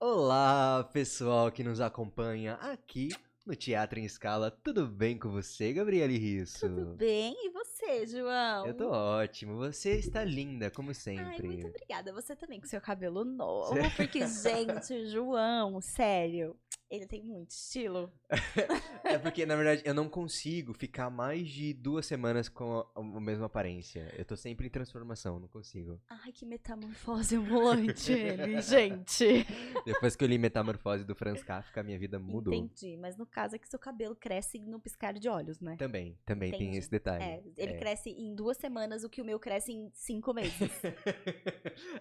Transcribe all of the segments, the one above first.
Olá, pessoal que nos acompanha aqui no Teatro em Escala. Tudo bem com você, Gabriele Risso? Tudo bem? E você, Eu tô João? ótimo. Você está linda, como Ai, muito sempre. obrigada. Você também com seu cabelo novo, Cê- porque, gente, o João, sério, ele tem muito estilo. É porque, na verdade, eu não consigo ficar mais de 2 semanas com a mesma aparência. Eu tô sempre em transformação, não consigo. Ai, que metamorfose ambulante ele, gente. Depois que eu li Metamorfose do Franz Kafka, a minha vida mudou. Entendi, mas no caso é que seu cabelo cresce no piscar de olhos, né? Também tem esse Entendi. detalhe. Ele cresce em 2 semanas, o que o meu cresce em 5 meses.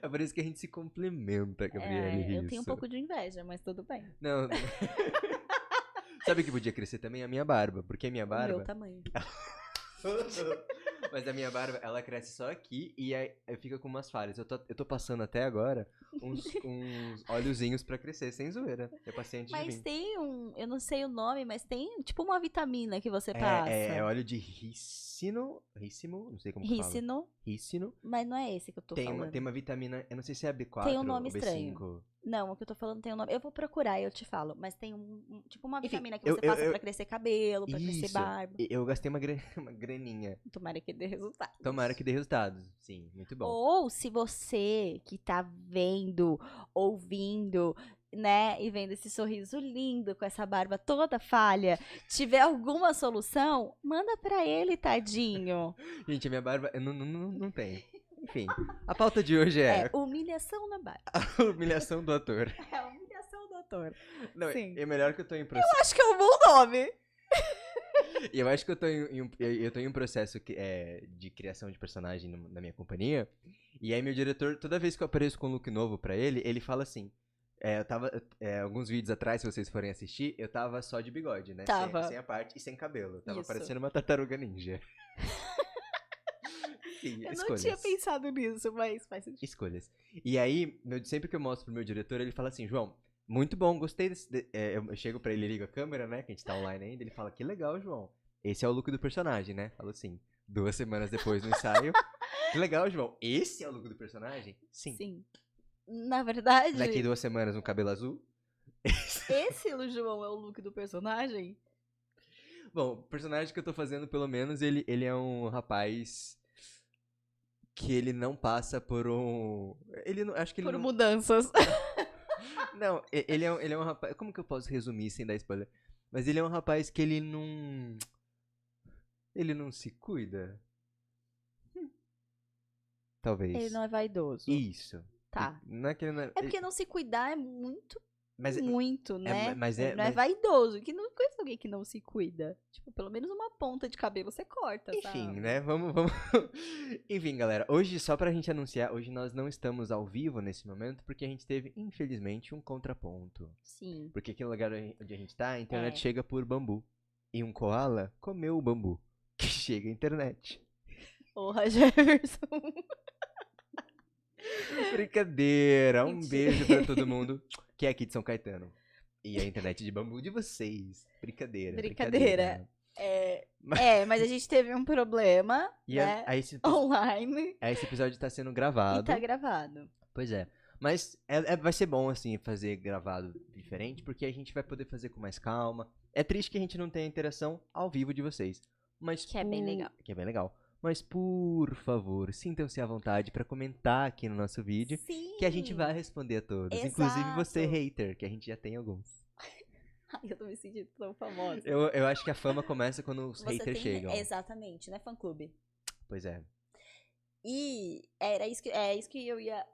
É por isso que a gente se complementa, Gabriele Eu tenho um Risso. pouco de inveja, mas tudo bem. Não. Sabe o que podia crescer também? A minha barba. Porque a minha O meu barba. tamanho. Mas a minha barba, ela cresce só aqui e aí fica com umas falhas. Eu tô passando até agora uns óleozinhos pra crescer, sem zoeira. Eu passei antes de Mas vir. tem eu não sei o nome, mas tem tipo uma vitamina que você passa. É óleo de ricino. Ricimo? Não sei como que fala. Rícino, Ricino. mas não é esse que eu tô falando. Tem uma vitamina, eu não sei se é B4 Tem um nome ou estranho. B5. Não, o que eu tô falando tem um nome. Eu vou procurar e eu te falo. Mas tem tipo uma Enfim, vitamina que você passa pra crescer cabelo, pra crescer Isso. barba. Eu gastei uma graninha. Tomara que dê resultado. Tomara que dê resultados. Sim, muito bom. Ou se você que tá vendo, ouvindo, né, e vendo esse sorriso lindo com essa barba toda falha, tiver alguma solução, manda pra ele, tadinho. Gente, a minha barba eu não tem. Enfim, a pauta de hoje É é humilhação na barba. a humilhação do ator. É a humilhação do ator. Não, Sim. é melhor que eu tô em processo. Acho que é um bom nome. Eu acho que eu tô em um processo de criação de personagem na minha companhia. E aí meu diretor, toda vez que eu apareço com um look novo pra ele, ele fala assim. Eu tava. Alguns vídeos atrás, se vocês forem assistir, eu tava só de bigode, né? Tava. Sem a parte e sem cabelo. Tava Isso. parecendo uma tartaruga ninja. Enfim, Eu não escolhas. tinha pensado nisso, mas faz sentido. Escolhas. E aí, sempre que eu mostro pro meu diretor, ele fala assim, João, muito bom, gostei desse. Eu chego pra ele, ligo a câmera, né? Que a gente tá online ainda. Ele fala, que legal, João. Esse é o look do personagem, né? Falo assim. 2 semanas depois no ensaio. Que legal, João. Esse é o look do personagem? Sim. Sim. Na verdade, Daqui 2 semanas, um cabelo azul. esse João é o look do personagem? Bom, o personagem que eu tô fazendo, pelo menos, ele é um rapaz que ele não passa por um. Ele não. Acho que ele Por não. mudanças. Não, ele é um rapaz. Como que eu posso resumir sem dar spoiler? Mas ele é um rapaz que ele não. Ele não se cuida? Talvez. Ele não é vaidoso. Isso. Tá. Não é que ele não é. É porque não se cuidar é muito, Mas, né? mas Ele não é vaidoso. Que não conheço alguém que não se cuida. Tipo, pelo menos uma ponta de cabelo você corta, enfim, sabe? né? Vamos. Enfim, galera. Hoje, só pra gente anunciar, hoje nós não estamos ao vivo nesse momento, porque a gente teve, infelizmente, um contraponto. Sim. Porque aquele lugar onde a gente tá, a internet É. chega por bambu. E um koala comeu o bambu. Que chega a internet. Porra, Jefferson. Brincadeira. Um Mentira. beijo pra todo mundo que é aqui de São Caetano. E a internet de bambu de vocês. Brincadeira. Mas a gente teve um problema, E né? aí Online. esse episódio tá sendo E gravado. tá gravado. Pois é. Mas vai ser bom, assim, fazer gravado diferente, porque a gente vai poder fazer com mais calma. É triste que a gente não tenha interação ao vivo de vocês. Mas Que é bem legal. Que é bem legal. Mas, por favor, sintam-se à vontade pra comentar aqui no nosso vídeo, Sim. que a gente vai responder a todos. Exato. Inclusive você, hater, que a gente já tem alguns. Ai, eu tô me sentindo tão famosa. Eu acho que a fama começa quando os Você haters tem... chegam. Exatamente, né? Fã-clube. Pois é. E é isso que eu ia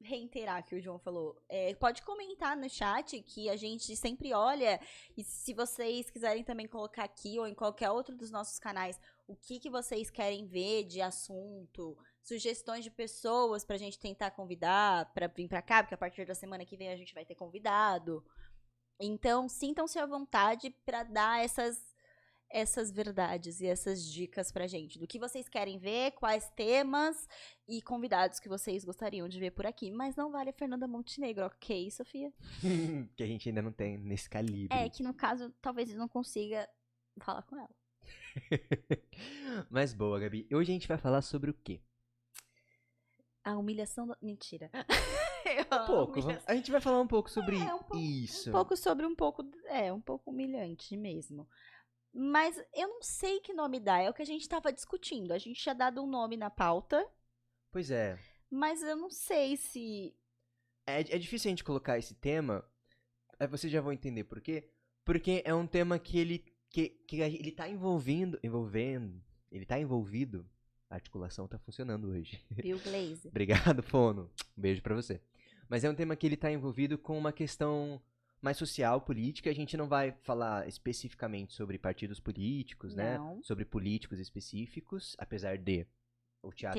reiterar que o João falou. Pode comentar no chat que a gente sempre olha. E se vocês quiserem também colocar aqui ou em qualquer outro dos nossos canais o que vocês querem ver de assunto, sugestões de pessoas pra gente tentar convidar pra vir pra cá, porque a partir da semana que vem a gente vai ter convidado. Então, sintam-se à vontade pra dar essas verdades e essas dicas pra gente. Do que vocês querem ver, quais temas e convidados que vocês gostariam de ver por aqui. Mas não vale a Fernanda Montenegro, ok, Sofia? Que a gente ainda não tem nesse calibre. É, que no caso, talvez eu não consiga falar com ela. Mas boa, Gabi. Hoje a gente vai falar sobre o quê? A humilhação da... Mentira. Um pouco. A gente vai falar um pouco sobre isso. Um pouco sobre um pouco humilhante mesmo. Mas eu não sei que nome dá, é o que a gente tava discutindo. A gente tinha dado um nome na pauta, Pois é. mas eu não sei se... É difícil a gente colocar esse tema. Vocês já vão entender por quê. Porque é um tema que ele tá envolvendo. Ele tá envolvido. A articulação tá funcionando hoje. Bill Glaze. Obrigado, Fono. Um beijo pra você. Mas é um tema que ele tá envolvido com uma questão mais social, política. A gente não vai falar especificamente sobre partidos políticos, né? Não. Sobre políticos específicos, apesar de o teatro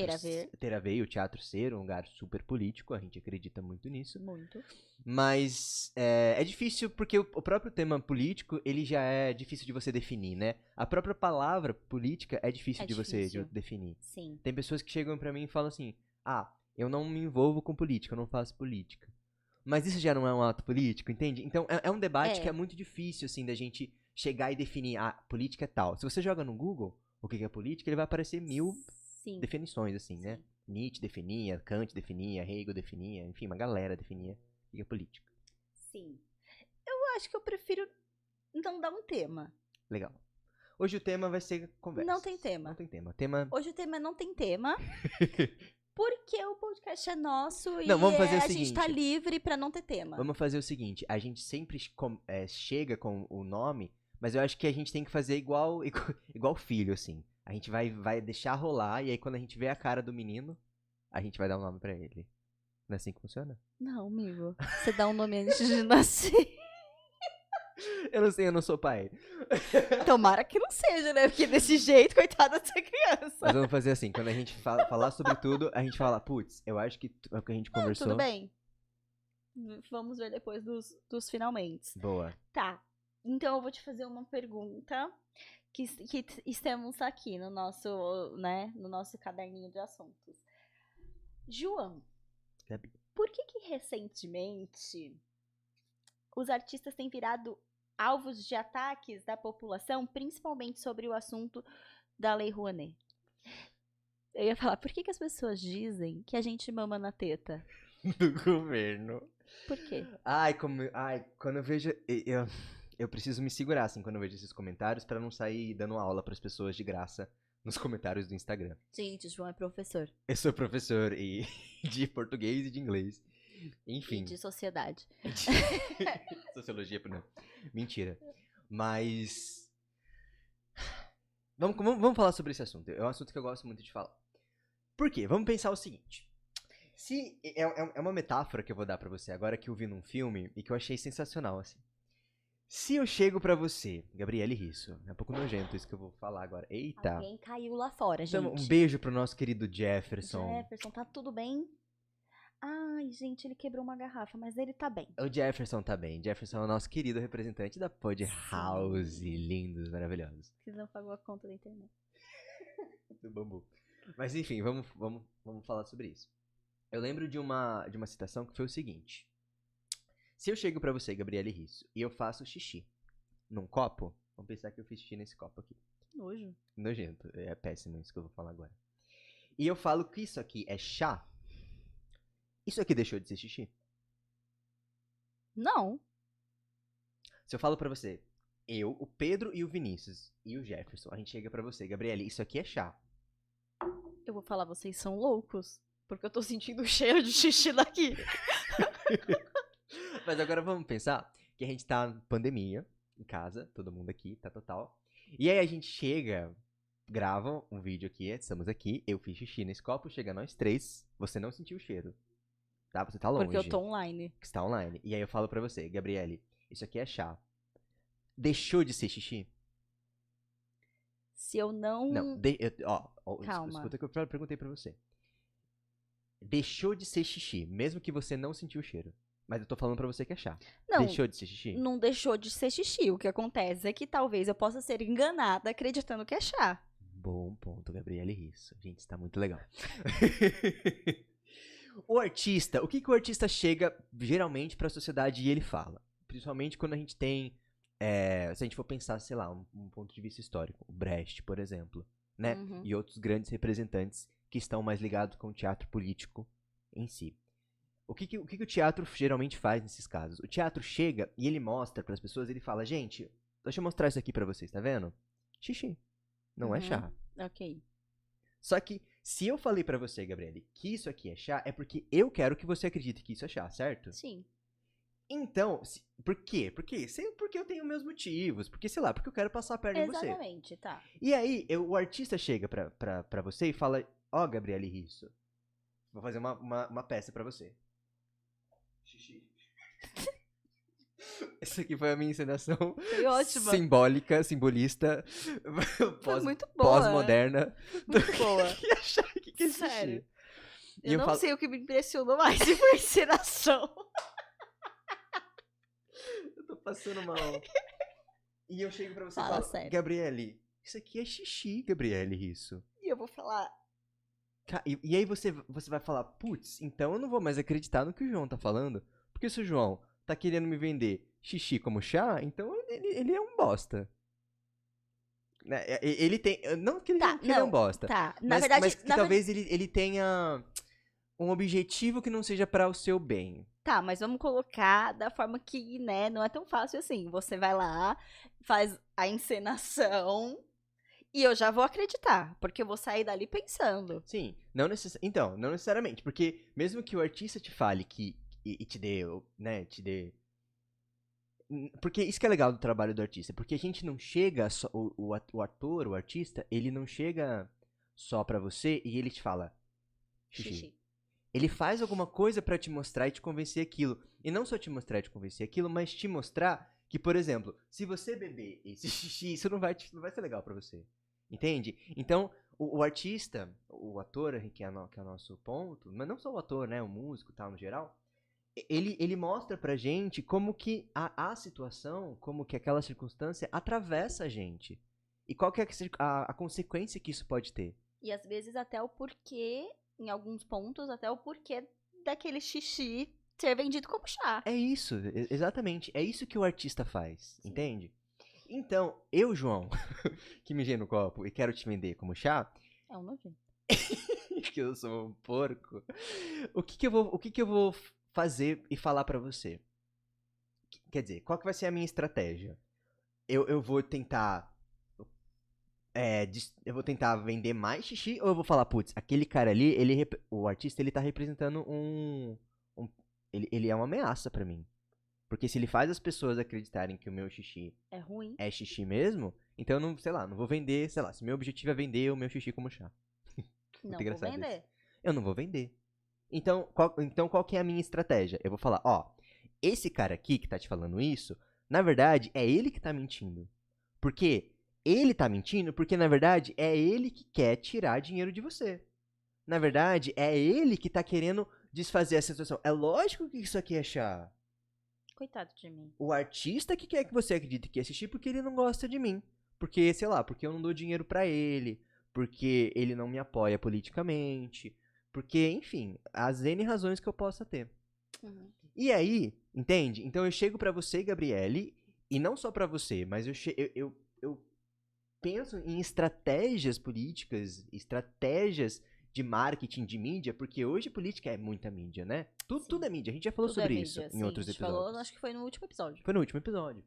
Ter a ver. e o teatro ser um lugar super político, a gente acredita muito nisso. Muito. Mas é difícil porque o próprio tema político, ele já é difícil de você definir, né? A própria palavra política é difícil de você definir. Sim. Tem pessoas que chegam pra mim e falam assim, eu não me envolvo com política, eu não faço política. Mas isso já não é um ato político, entende? Então é um debate que é muito difícil, assim, da gente chegar e definir, política é tal. Se você joga no Google o que é política, ele vai aparecer 1000 definições, assim, né? Nietzsche definia, Kant definia, Hegel definia, enfim, uma galera definia o que é política. Sim. Eu acho que eu prefiro não dar um tema. Legal. Hoje o tema vai ser conversa. Não tem tema. Não tem tema. Hoje o tema não tem tema. Porque o podcast é nosso vamos fazer o a seguinte, gente tá livre pra não ter tema. Vamos fazer o seguinte, a gente sempre chega com o nome, mas eu acho que a gente tem que fazer igual filho, assim. A gente vai deixar rolar, e aí quando a gente vê a cara do menino, a gente vai dar um nome pra ele. Não é assim que funciona? Não, amigo. Você dá um nome antes de nascer. Eu não sei, eu não sou pai. Tomara que não seja, né? Porque desse jeito, coitada dessa criança. Mas vamos fazer assim, quando a gente falar sobre tudo, a gente fala, putz, eu acho que é o que a gente conversou. Tudo bem. Vamos ver depois dos finalmente. Boa. Tá. Então eu vou te fazer uma pergunta que estamos aqui no nosso, né, no nosso caderninho de assuntos. João, por que recentemente os artistas têm virado alvos de ataques da população, principalmente sobre o assunto da Lei Rouanet? Eu ia falar, por que as pessoas dizem que a gente mama na teta? Do governo. Por quê? Quando eu vejo... Eu preciso me segurar, assim, quando eu vejo esses comentários, pra não sair dando aula pras pessoas de graça nos comentários do Instagram. Gente, o João é professor. Eu sou professor de português e de inglês. Enfim. E de sociedade. Sociologia, não. Mentira. Mas... Vamos falar sobre esse assunto. É um assunto que eu gosto muito de falar. Por quê? Vamos pensar o seguinte. É uma metáfora que eu vou dar pra você agora que eu vi num filme e que eu achei sensacional, assim. Se eu chego pra você, Gabriele Risso, é um pouco nojento isso que eu vou falar agora. Eita. Alguém caiu lá fora, gente. Então, um beijo pro nosso querido Jefferson. Jefferson, tá tudo bem? Ai, gente, ele quebrou uma garrafa, mas ele tá bem. O Jefferson tá bem. Jefferson é o nosso querido representante da Pod House. Lindos, maravilhosos. Que não pagou a conta da internet. Do bambu. Mas enfim, vamos falar sobre isso. Eu lembro de uma citação que foi o seguinte. Se eu chego pra você, Gabriele Risso, e eu faço xixi num copo, vamos pensar que eu fiz xixi nesse copo aqui. Que nojo. Nojento. É péssimo isso que eu vou falar agora. E eu falo que isso aqui é chá. Isso aqui deixou de ser xixi? Não. Se eu falo pra você, eu, o Pedro e o Vinícius e o Jefferson, a gente chega pra você, Gabriele, isso aqui é chá. Eu vou falar, vocês são loucos. Porque eu tô sentindo o cheiro de xixi daqui. Mas agora vamos pensar que a gente tá na pandemia, em casa, todo mundo aqui, tá total. E aí a gente chega, grava um vídeo aqui, estamos aqui, eu fiz xixi nesse copo, chega nós três, você não sentiu o cheiro. Tá? Você tá longe. Porque eu tô online. Você tá online. E aí eu falo pra você, Gabriele, isso aqui é chá. Deixou de ser xixi? Se eu não... Não, Calma. Escuta o que eu perguntei pra você. Deixou de ser xixi, mesmo que você não sentiu o cheiro. Mas eu tô falando pra você que é chá. Não, deixou de ser xixi? Não deixou de ser xixi. O que acontece é que talvez eu possa ser enganada acreditando que é chá. Bom ponto, Gabriele Risso. Gente, isso tá muito legal. O artista, o que o artista chega geralmente pra sociedade e ele fala? Principalmente quando a gente tem, se a gente for pensar, sei lá, um ponto de vista histórico. O Brecht, por exemplo, né? Uhum. E outros grandes representantes que estão mais ligados com o teatro político em si. O que o teatro geralmente faz nesses casos? O teatro chega e ele mostra pras pessoas, ele fala, gente, deixa eu mostrar isso aqui pra vocês, tá vendo? Xixi, não é chá. Ok. Só que, se eu falei pra você, Gabriele, que isso aqui é chá, é porque eu quero que você acredite que isso é chá, certo? Sim. Então, por quê? Porque eu tenho meus motivos, porque, sei lá, porque eu quero passar a perna em você. Exatamente, tá. E aí, o artista chega pra você e fala, ó, Gabriele Risso, vou fazer uma peça pra você. Xixi. Essa aqui foi a minha encenação Foi ótima. simbólica, simbolista, Foi muito boa. pós-moderna. Muito boa. Que achar que é xixi. Sério. E Eu não falo, sei o que me impressionou mais, se foi a encenação. eu tô passando mal. E eu chego pra você Fala e falo, sério. Gabriele, isso aqui é xixi, Gabriele, isso. E eu vou falar, E aí você vai falar, putz, então eu não vou mais acreditar no que o João tá falando, porque se o João tá querendo me vender xixi como chá, então ele é um bosta. Né, ele tem, não que ele, tá, que ele é um bosta, tá. Na mas verdade, que talvez ele tenha um objetivo que não seja para o seu bem. tá, mas vamos colocar da forma que, né, não é tão fácil assim. Você vai lá, faz a encenação e eu já vou acreditar, porque eu vou sair dali pensando. Sim, não necessariamente, porque mesmo que o artista te fale que e te dê, né, porque isso que é legal do trabalho do artista, porque a gente não chega só, o ator, o artista, ele não chega só pra você e ele te fala xixi. Xixi. Ele faz alguma coisa pra te mostrar e te convencer aquilo. E não só te mostrar e te convencer aquilo, mas te mostrar que, por exemplo, se você beber esse xixi, isso não vai ser legal pra você. Entende? Então, o artista, o ator, que é o nosso ponto, mas não só o ator, né, o músico e tal, no geral, ele mostra pra gente como que a situação, como que aquela circunstância atravessa a gente. E qual que é a consequência que isso pode ter. E às vezes até o porquê, em alguns pontos, até o porquê daquele xixi ser vendido como chá. É isso, exatamente. É isso que o artista faz, Sim. entende? Então, eu, João, que mijei no copo e quero te vender como chá, É um nojento. que eu sou um porco, o que eu vou fazer e falar pra você? Quer dizer, qual que vai ser a minha estratégia? Eu vou tentar eu vou tentar vender mais xixi ou eu vou falar, putz, aquele cara ali, o artista, ele tá representando ele é uma ameaça pra mim. Porque se ele faz as pessoas acreditarem que o meu xixi É ruim. é xixi mesmo, então eu não, sei lá, não vou vender, sei lá, se meu objetivo é vender o meu xixi como chá. Não vou engraçado vender. isso. Eu não vou vender. Então qual que é a minha estratégia? Eu vou falar, ó, esse cara aqui que tá te falando isso, na verdade, é ele que tá mentindo. Porque ele tá mentindo porque, na verdade, é ele que quer tirar dinheiro de você. Na verdade, é ele que tá querendo desfazer essa situação. É lógico que isso aqui é chá. Coitado de mim. O artista que quer que você acredite que é xixi porque ele não gosta de mim. Porque, sei lá, porque eu não dou dinheiro pra ele. Porque ele não me apoia politicamente. Porque, enfim, as N razões que eu possa ter. Uhum. E aí, entende? Então eu chego pra você, Gabriele, e não só pra você, mas eu penso em estratégias políticas, estratégias de marketing de mídia, porque hoje política é muita mídia, né? Tudo é mídia. A gente já falou Tudo sobre é isso mídia, em sim, outros a gente episódios. falou, acho que foi no último episódio. Foi no último episódio.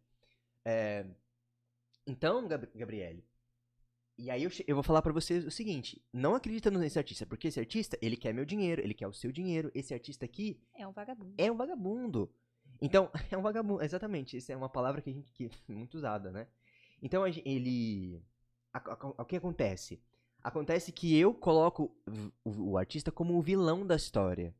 Então, Gabriele, e aí eu vou falar pra você o seguinte, não acredita nesse artista, porque esse artista, ele quer meu dinheiro, ele quer o seu dinheiro, esse artista aqui É um vagabundo. é um vagabundo. Então, é um vagabundo, exatamente, essa é uma palavra que é muito usada, né? Então, o que acontece? Acontece que eu coloco o artista como o vilão da história.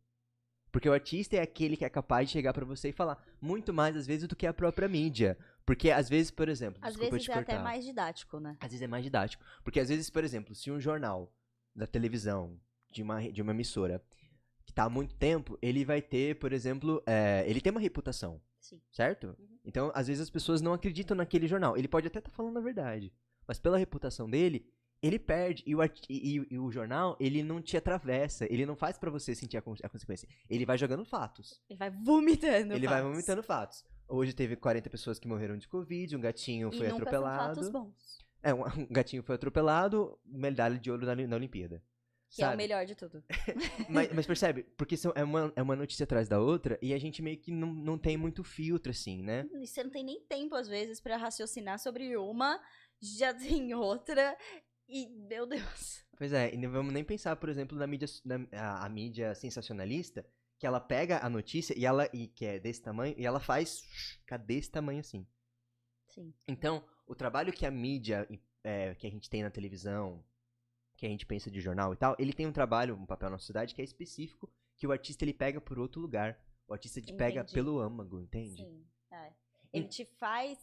Porque o artista é aquele que é capaz de chegar pra você e falar muito mais, às vezes, do que a própria mídia. Porque, às vezes, por exemplo, Às desculpa vezes te é cortar. até mais didático, né? Às vezes é mais didático. Porque, às vezes, por exemplo, se um jornal da televisão, de uma emissora, que tá há muito tempo, ele vai ter, por exemplo, ele tem uma reputação, Sim. certo? Uhum. Então, às vezes, as pessoas não acreditam naquele jornal. Ele pode até estar falando a verdade. Mas pela reputação dele, ele perde. E o jornal, ele não te atravessa. Ele não faz pra você sentir a consequência. Ele vai jogando fatos. Ele vai vomitando. Ele vai vomitando fatos. Hoje teve 40 pessoas que morreram de Covid, um gatinho foi e nunca atropelado. são fatos bons. Um gatinho foi atropelado, medalha de ouro na Olimpíada. Que é o sabe? melhor de tudo. Mas percebe? Porque é uma notícia atrás da outra e a gente meio que não tem muito filtro, assim, né? E você não tem nem tempo, às vezes, pra raciocinar sobre uma, já tem outra, e, meu Deus. Pois é, e não vamos nem pensar, por exemplo, a mídia sensacionalista, que ela pega a notícia e que é desse tamanho, e ela faz ficar desse tamanho assim. Sim. Então, o trabalho que a mídia, que a gente tem na televisão, que a gente pensa de jornal e tal, ele tem um papel na sociedade que é específico, que o artista ele pega por outro lugar. O artista te pega Entendi. pelo âmago, entende? Sim. Ele te faz.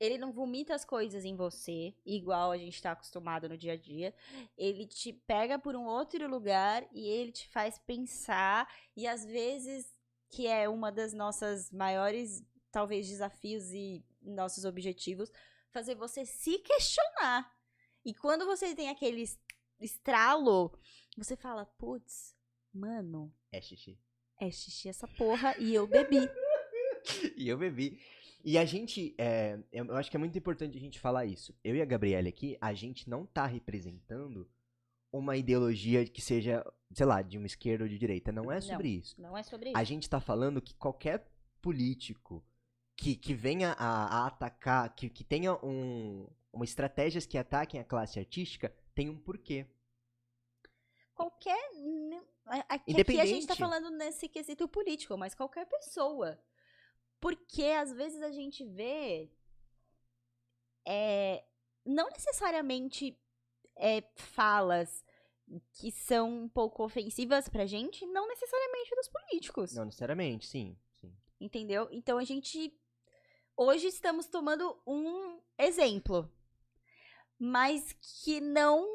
Ele não vomita as coisas em você, igual a gente tá acostumado no dia a dia. Ele te pega por um outro lugar e ele te faz pensar. E às vezes, que é uma das nossas maiores, talvez, desafios e nossos objetivos, fazer você se questionar. E quando você tem aquele estralo, você fala, putz, mano, É xixi. é xixi essa porra e eu bebi. E eu bebi. E a gente, eu acho que é muito importante a gente falar isso. Eu e a Gabriela aqui, a gente não tá representando uma ideologia que seja, sei lá, de uma esquerda ou de direita. Não é sobre isso. Não é sobre A isso. gente tá falando que qualquer político que venha a atacar, que tenha uma estratégias que ataquem a classe artística, tem um porquê. Qualquer. Aqui a Independente. gente tá falando nesse quesito político, mas qualquer pessoa. Porque às vezes a gente vê. Não necessariamente falas que são um pouco ofensivas pra gente, não necessariamente dos políticos. Não necessariamente, sim. Entendeu? Então a gente. Hoje estamos tomando um exemplo. Mas que não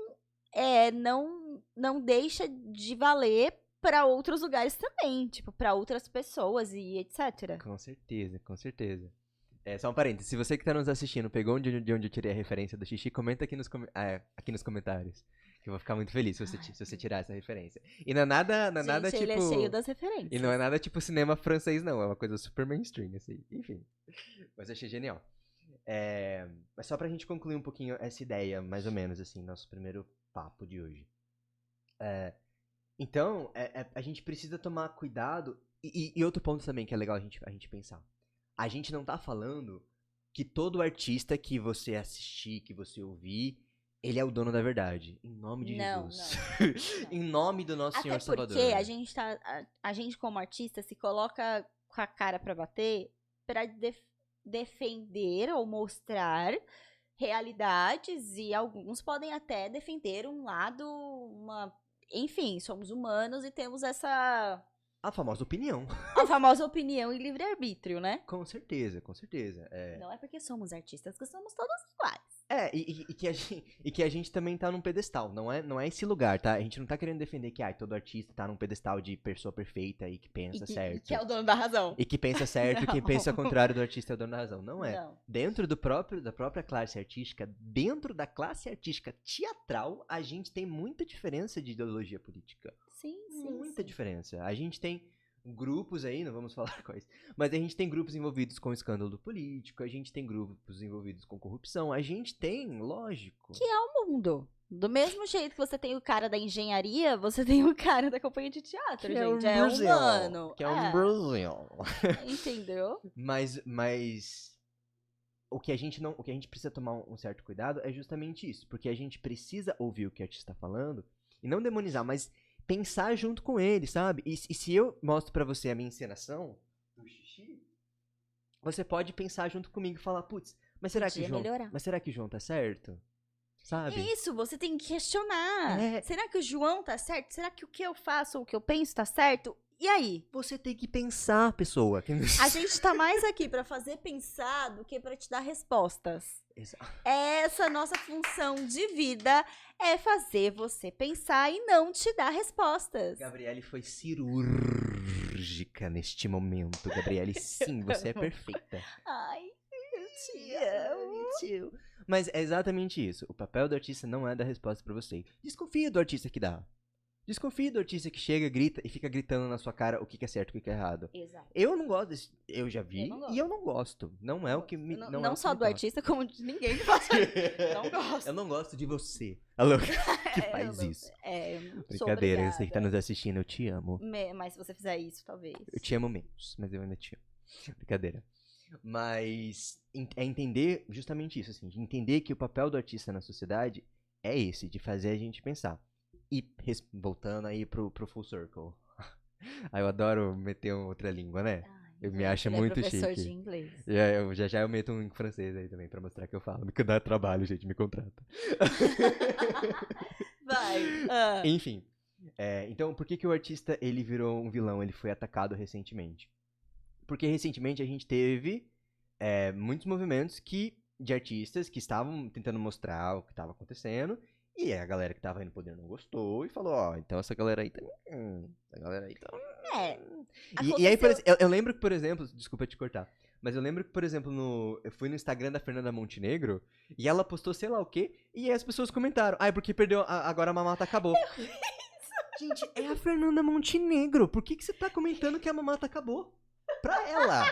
deixa de valer pra outros lugares também, tipo, pra outras pessoas e etc. Com certeza, com certeza. Só um parênteses, se você que tá nos assistindo pegou de onde eu tirei a referência do xixi, comenta aqui nos comentários. Que eu vou ficar muito feliz se você tirar essa referência. E não é nada, Gente, tipo... ele é cheio das referências. E não é nada tipo cinema francês, não. É uma coisa super mainstream, assim. Enfim. Mas eu achei genial. Mas só pra gente concluir um pouquinho essa ideia, mais ou menos, assim, nosso primeiro papo de hoje. Então, a gente precisa tomar cuidado. E outro ponto também que é legal a gente pensar. A gente não tá falando que todo artista que você assistir, que você ouvir, ele é o dono da verdade. Em nome de Jesus. Não. Em nome do nosso Senhor Salvador. Até porque a gente como artista se coloca com a cara pra bater pra defender ou mostrar realidades e alguns podem até defender um lado, enfim, somos humanos e temos A famosa opinião. a famosa opinião e livre-arbítrio, né? Com certeza, com certeza. Não é porque somos artistas que somos todos iguais. E que a gente também tá num pedestal, não é esse lugar, tá? A gente não tá querendo defender que todo artista tá num pedestal de pessoa perfeita e que pensa certo. Que é o dono da razão. E que pensa certo, e quem pensa ao contrário do artista é o dono da razão. Não é. Não. Dentro da própria classe artística, dentro da classe artística teatral, a gente tem muita diferença de ideologia política. Sim. Muita diferença. A gente tem grupos aí, não vamos falar quais, mas a gente tem grupos envolvidos com escândalo político, a gente tem grupos envolvidos com corrupção, a gente tem, lógico. Que é o mundo. Do mesmo jeito que você tem o cara da engenharia, você tem o cara da companhia de teatro, gente. É humano. Que é um Brasil. Entendeu? Mas o que a gente precisa tomar um certo cuidado é justamente isso, porque a gente precisa ouvir o que o artista está falando e não demonizar, mas pensar junto com ele, sabe? E se eu mostro pra você a minha encenação do xixi, você pode pensar junto comigo e falar, putz, mas será que o João tá certo? Sabe? Isso, você tem que questionar. É. Será que o João tá certo? Será que o que eu faço ou o que eu penso tá certo? E aí? Você tem que pensar, pessoa. A gente tá mais aqui pra fazer pensar do que pra te dar respostas. Exato. Essa nossa função de vida é fazer você pensar e não te dar respostas. Gabriele foi cirúrgica neste momento. Gabriele, sim, você é perfeita. Ai, eu te amo. Mas é exatamente isso. O papel do artista não é dar resposta pra você. Desconfia do artista que dá. Desconfie do artista que chega, grita e fica gritando na sua cara o que é certo e o que é errado. Exato. Eu não gosto desse. Eu já vi Eu não gosto. e eu não gosto. Não é o que me. Não, Não, é não o que só me do toca. artista, como de ninguém que faça. Não gosto. Eu não gosto de você. Alô, que Eu faz não- isso. eu não sou Brincadeira, você que tá obrigada. nos assistindo, eu te amo. Mas se você fizer isso, talvez. Eu te amo menos, mas eu ainda te amo. Brincadeira. Mas é entender justamente isso, assim, de entender que o papel do artista na sociedade é esse, de fazer a gente pensar. E voltando aí pro full circle. Aí eu adoro meter uma outra língua, né? Ai, Eu me gente, acho ele muito é professor chique. de inglês. Já eu meto um em francês aí também, pra mostrar que eu falo. Me dá trabalho, gente, me contrata. Vai. Ah. Enfim. Então, por que o artista ele virou um vilão? Ele foi atacado recentemente. Porque recentemente a gente teve muitos movimentos de artistas que estavam tentando mostrar o que estava acontecendo. E a galera que estava aí no poder não gostou e falou, ó, então essa galera aí também. Essa galera aí tá. E aí, por exemplo, eu lembro que, por exemplo, desculpa te cortar, mas eu lembro que, por exemplo, eu fui no Instagram da Fernanda Montenegro e ela postou sei lá o quê, e aí as pessoas comentaram, ai, porque perdeu, agora a mamata acabou. Gente, é a Fernanda Montenegro, por que você tá comentando que a mamata acabou? Pra ela.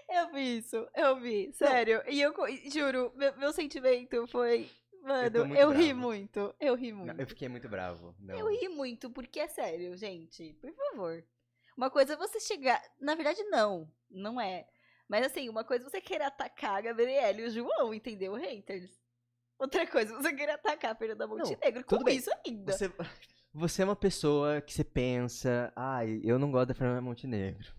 Eu vi isso, eu vi, sério. E eu juro, meu sentimento foi. Mano, muito eu ri bravo. muito. Eu ri Não, muito. eu fiquei muito bravo. Não. Eu ri muito, porque é sério, gente. Por favor. Uma coisa é você chegar. Na verdade, não. Não é. Mas assim, uma coisa é você querer atacar a Gabriela e o João, entendeu? Haters. Outra coisa é você querer atacar a Fernanda Montenegro com tudo bem. isso ainda. Você é uma pessoa que você pensa, ai, eu não gosto da Fernanda Montenegro.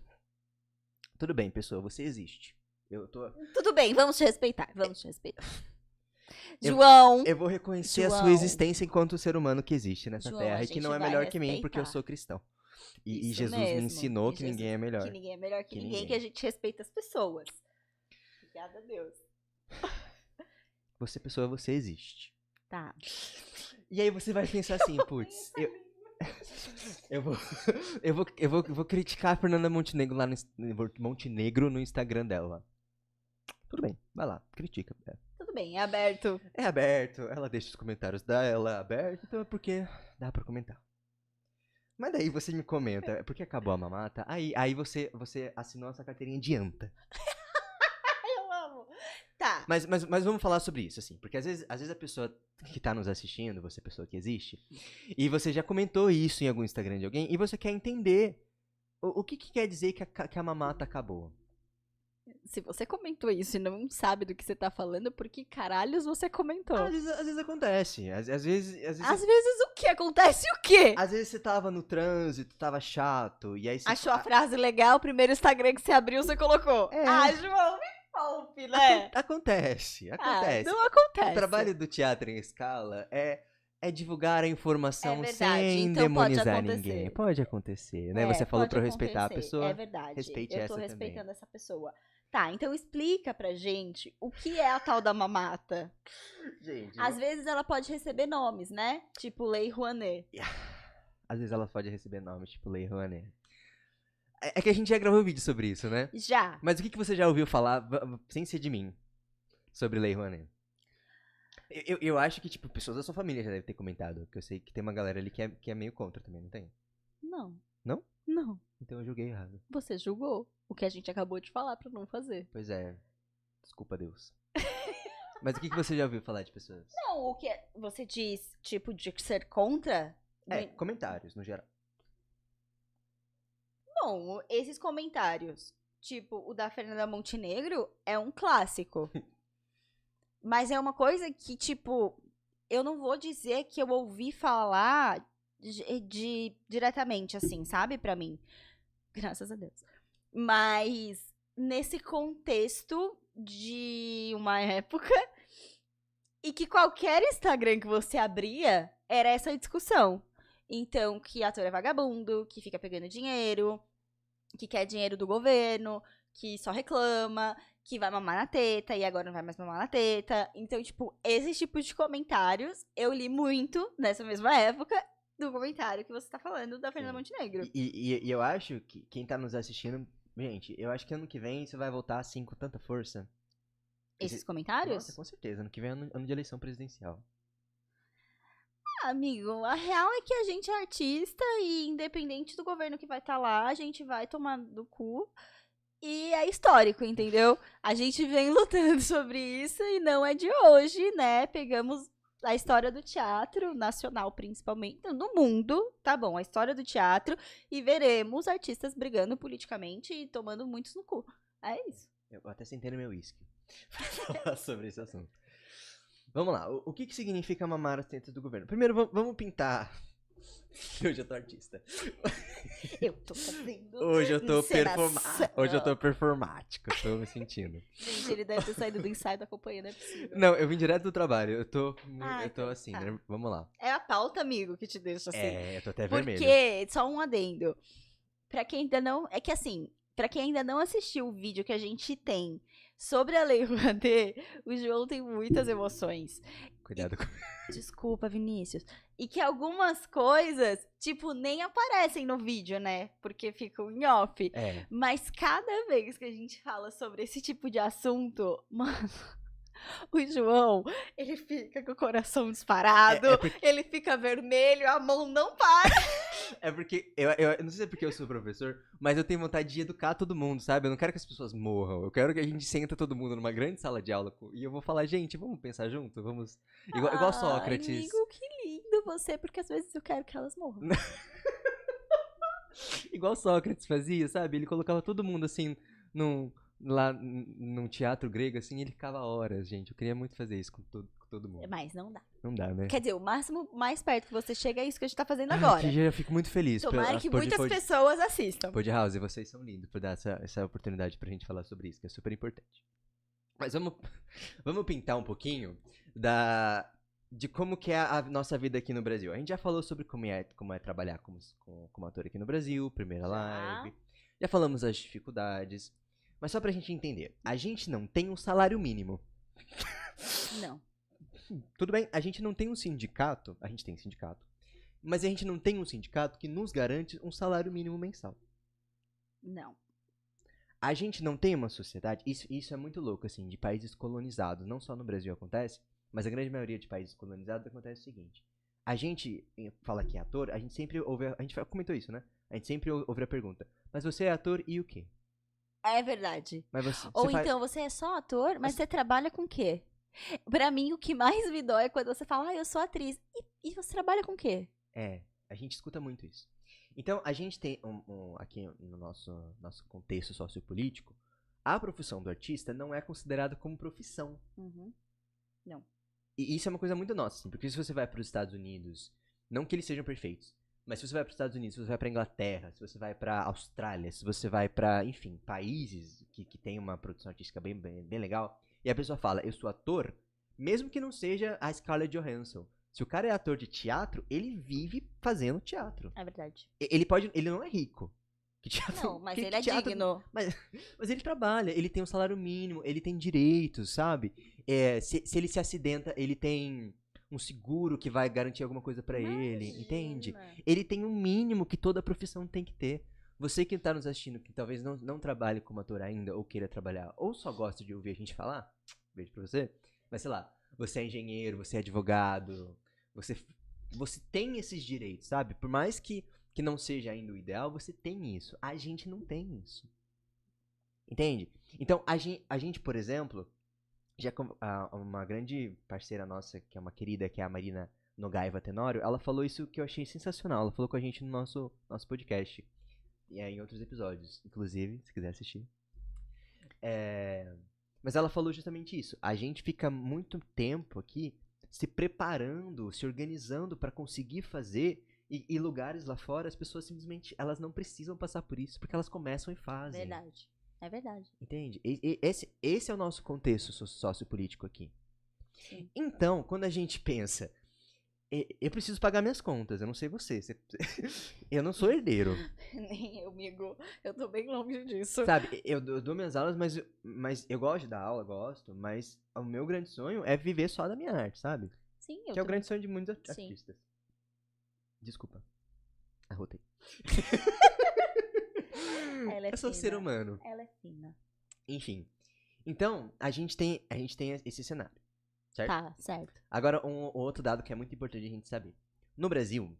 Tudo bem, pessoa, você existe. Tudo bem, vamos te respeitar. Vamos te respeitar. João. Eu vou reconhecer a João. sua existência enquanto ser humano que existe nessa João, terra a e que gente não é vai melhor que mim respeitar. porque eu sou cristão. E Isso Jesus me mesmo. ensinou E que ninguém é melhor. Que ninguém é melhor que ninguém, ninguém. que a gente respeita as pessoas. Obrigada a Deus. Você, pessoa, você existe. Tá. E aí você vai pensar assim, putz, eu vou criticar a Fernanda Montenegro lá Montenegro no Instagram dela. Tudo bem, vai lá, critica. Tudo bem, é aberto. É aberto, ela deixa os comentários dela aberto, então é porque dá pra comentar. Mas daí você me comenta, é porque acabou a mamata, aí você assinou essa carteirinha de anta. Eu amo. Tá. Mas vamos falar sobre isso, assim, porque às vezes a pessoa que tá nos assistindo, você pessoa que existe, e você já comentou isso em algum Instagram de alguém, e você quer entender o que quer dizer que a mamata acabou. Se você comentou isso e não sabe do que você tá falando, por que caralhos você comentou? Às vezes acontece, às vezes Às vezes o que? Acontece o quê? às vezes você tava no trânsito, tava chato, e aí você... Achou a frase legal, o primeiro Instagram que você abriu, você colocou. É. Ah, João, me poupe, né? Acontece. Não acontece. O trabalho do teatro em escala é divulgar a informação É verdade, sem então pode demonizar acontecer. ninguém. Pode acontecer, né? Você falou pode pra eu respeitar a acontecer, pessoa. É verdade. respeite eu essa tô também. respeitando essa pessoa. Tá, então explica pra gente o que é a tal da mamata. Gente, Às vezes ela pode receber nomes, né? Tipo Lei Rouanet. às vezes ela pode receber nomes, tipo Lei Rouanet. É que a gente já gravou um vídeo sobre isso, né? Já. Mas o que você já ouviu falar, sem ser de mim, sobre Lei Rouanet? Eu acho que, tipo, pessoas da sua família já devem ter comentado. Porque eu sei que tem uma galera ali que é meio contra também, não tem? Não. Não? Não. Então eu julguei errado. Você julgou o que a gente acabou de falar pra não fazer. Pois é. Desculpa, Deus. Mas o que você já ouviu falar de pessoas? Não, o que você diz, tipo, de ser contra? Comentários, no geral. Bom, esses comentários, tipo o da Fernanda Montenegro, é um clássico. Mas é uma coisa que, tipo, eu não vou dizer que eu ouvi falar diretamente, assim, sabe? Pra mim. Graças a Deus. Mas nesse contexto de uma época e que qualquer Instagram que você abria era essa discussão. Então, que ator é vagabundo, que fica pegando dinheiro, que quer dinheiro do governo, que só reclama, que vai mamar na teta e agora não vai mais mamar na teta. Então, tipo, esses tipos de comentários eu li muito nessa mesma época do comentário que você tá falando da Fernanda Montenegro. E eu acho que quem tá nos assistindo, gente, eu acho que ano que vem isso vai voltar assim com tanta força. Esses comentários? Nossa, com certeza. Ano que vem é ano de eleição presidencial. Amigo, a real é que a gente é artista e independente do governo que vai estar lá, a gente vai tomar do cu. E é histórico, entendeu? A gente vem lutando sobre isso e não é de hoje, né? Pegamos a história do teatro nacional, principalmente, no mundo, tá bom, a história do teatro, e veremos artistas brigando politicamente e tomando muitos no cu. É isso. Eu até sentei no meu uísque pra falar sobre esse assunto. Vamos lá, o que significa mamar as tetas do governo? Primeiro, vamos pintar. Hoje eu tô artista. Eu tô fazendo. Hoje eu tô encenação. Hoje eu tô performático, eu tô me sentindo. Gente, ele deve ter saído do ensaio da companhia, não é possível. Não, eu vim direto do trabalho, eu tô então assim, tá. né? Vamos lá. É a pauta, amigo, que te deixa assim. Eu tô até vermelho. Porque, só um adendo. Pra quem ainda não. É que assim, pra quem ainda não assistiu o vídeo que a gente tem sobre a Lei Rouanet, o João tem muitas emoções. Cuidado com... Desculpa, Vinícius. E que algumas coisas, tipo, nem aparecem no vídeo, né? Porque ficam em off. Mas cada vez que a gente fala sobre esse tipo de assunto, mano, o João, ele fica com o coração disparado, ele fica vermelho, a mão não para. É porque, eu não sei se é porque eu sou professor, mas eu tenho vontade de educar todo mundo, sabe? Eu não quero que as pessoas morram, eu quero que a gente senta todo mundo numa grande sala de aula e eu vou falar, gente, vamos pensar junto? Vamos... Igual Sócrates. Amigo, que lindo você, porque às vezes eu quero que elas morram. Igual Sócrates fazia, sabe? Ele colocava todo mundo assim, lá num teatro grego, assim, e ele ficava horas, gente. Eu queria muito fazer isso com todo mundo. Mas não dá. Não dá, né? Quer dizer, o máximo mais perto que você chega é isso que a gente tá fazendo agora. Que eu fico muito feliz. Tomara que muitas pessoas assistam. Pod House, vocês são lindos por dar essa oportunidade pra gente falar sobre isso, que é super importante. Mas vamos pintar um pouquinho de como que é a nossa vida aqui no Brasil. A gente já falou sobre como é trabalhar como ator aqui no Brasil, primeira live. Já falamos das dificuldades. Mas só pra gente entender, a gente não tem um salário mínimo. Não. Tudo bem, a gente não tem um sindicato, a gente tem sindicato, mas a gente não tem um sindicato que nos garante um salário mínimo mensal. Não. A gente não tem uma sociedade, isso é muito louco, assim, de países colonizados, não só no Brasil acontece, mas a grande maioria de países colonizados acontece o seguinte, a gente fala que é ator, a gente sempre ouve, a gente comentou isso, né? A gente sempre ouve a pergunta, mas você é ator e o quê? É verdade. Mas você Ou então, você é só ator, mas você trabalha com o quê? Pra mim, o que mais me dói é quando você fala, eu sou atriz. E você trabalha com o quê? A gente escuta muito isso. Então, a gente tem, aqui no nosso contexto sociopolítico, a profissão do artista não é considerada como profissão. Uhum. Não. E isso é uma coisa muito nossa, assim, porque se você vai para os Estados Unidos, não que eles sejam perfeitos, mas se você vai para os Estados Unidos, se você vai para Inglaterra, se você vai para Austrália, se você vai para, enfim, países que tem uma produção artística bem legal, e a pessoa fala, eu sou ator, mesmo que não seja a Scarlett Johansson. Se o cara é ator de teatro, ele vive fazendo teatro. É verdade. Ele não é rico. Não, mas ele é digno. Mas ele trabalha, ele tem um salário mínimo, ele tem direitos, sabe? Se ele se acidenta, ele tem um seguro que vai garantir alguma coisa pra ele, entende? Ele tem um mínimo que toda profissão tem que ter. Você que tá nos assistindo, que talvez não trabalhe como ator ainda, ou queira trabalhar, ou só gosta de ouvir a gente falar, beijo pra você, mas sei lá, você é engenheiro, você é advogado, você tem esses direitos, sabe? Por mais que não seja ainda o ideal, você tem isso. A gente não tem isso. Entende? Então, a gente, por exemplo, já uma grande parceira nossa, que é uma querida, que é a Marina Nogaiva Tenório, ela falou isso que eu achei sensacional. Ela falou com a gente no nosso podcast. E em outros episódios, inclusive, se quiser assistir. Mas ela falou justamente isso. A gente fica muito tempo aqui se preparando, se organizando para conseguir fazer, e lugares lá fora, as pessoas simplesmente, elas não precisam passar por isso, porque elas começam e fazem. Verdade. É verdade. Entende? Esse é o nosso contexto sociopolítico aqui. Sim. Então, quando a gente pensa, eu preciso pagar minhas contas, eu não sei você. Eu não sou herdeiro. Nem eu, amigo. Eu tô bem longe disso. Sabe, eu dou minhas aulas, mas eu gosto de dar aula, gosto, mas o meu grande sonho é viver só da minha arte, sabe? Sim, que é o grande sonho de muitos artistas. Desculpa. Arrotei. Ela é eu sou fina. ser humano. Ela é fina. Enfim. Então, a gente tem esse cenário. Certo? Tá, certo. Agora, um outro dado que é muito importante a gente saber. No Brasil,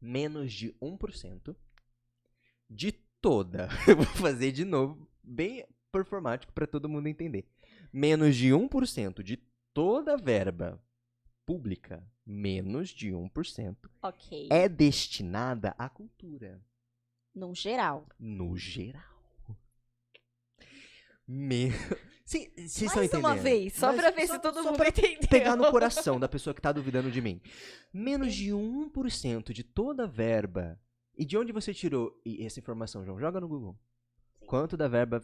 menos de 1% de toda. Eu vou fazer de novo, bem performático para todo mundo entender. Menos de 1% de toda a verba pública, menos de 1%, Ok. é destinada à cultura. No geral. No geral. Sim, vocês estão Mais entendendo? uma vez, só pra ver se todo mundo entendeu. Pegar no coração da pessoa que tá duvidando de mim. Menos de 1% de toda a verba. E de onde você tirou essa informação, João? Joga no Google. Sim. Quanto da verba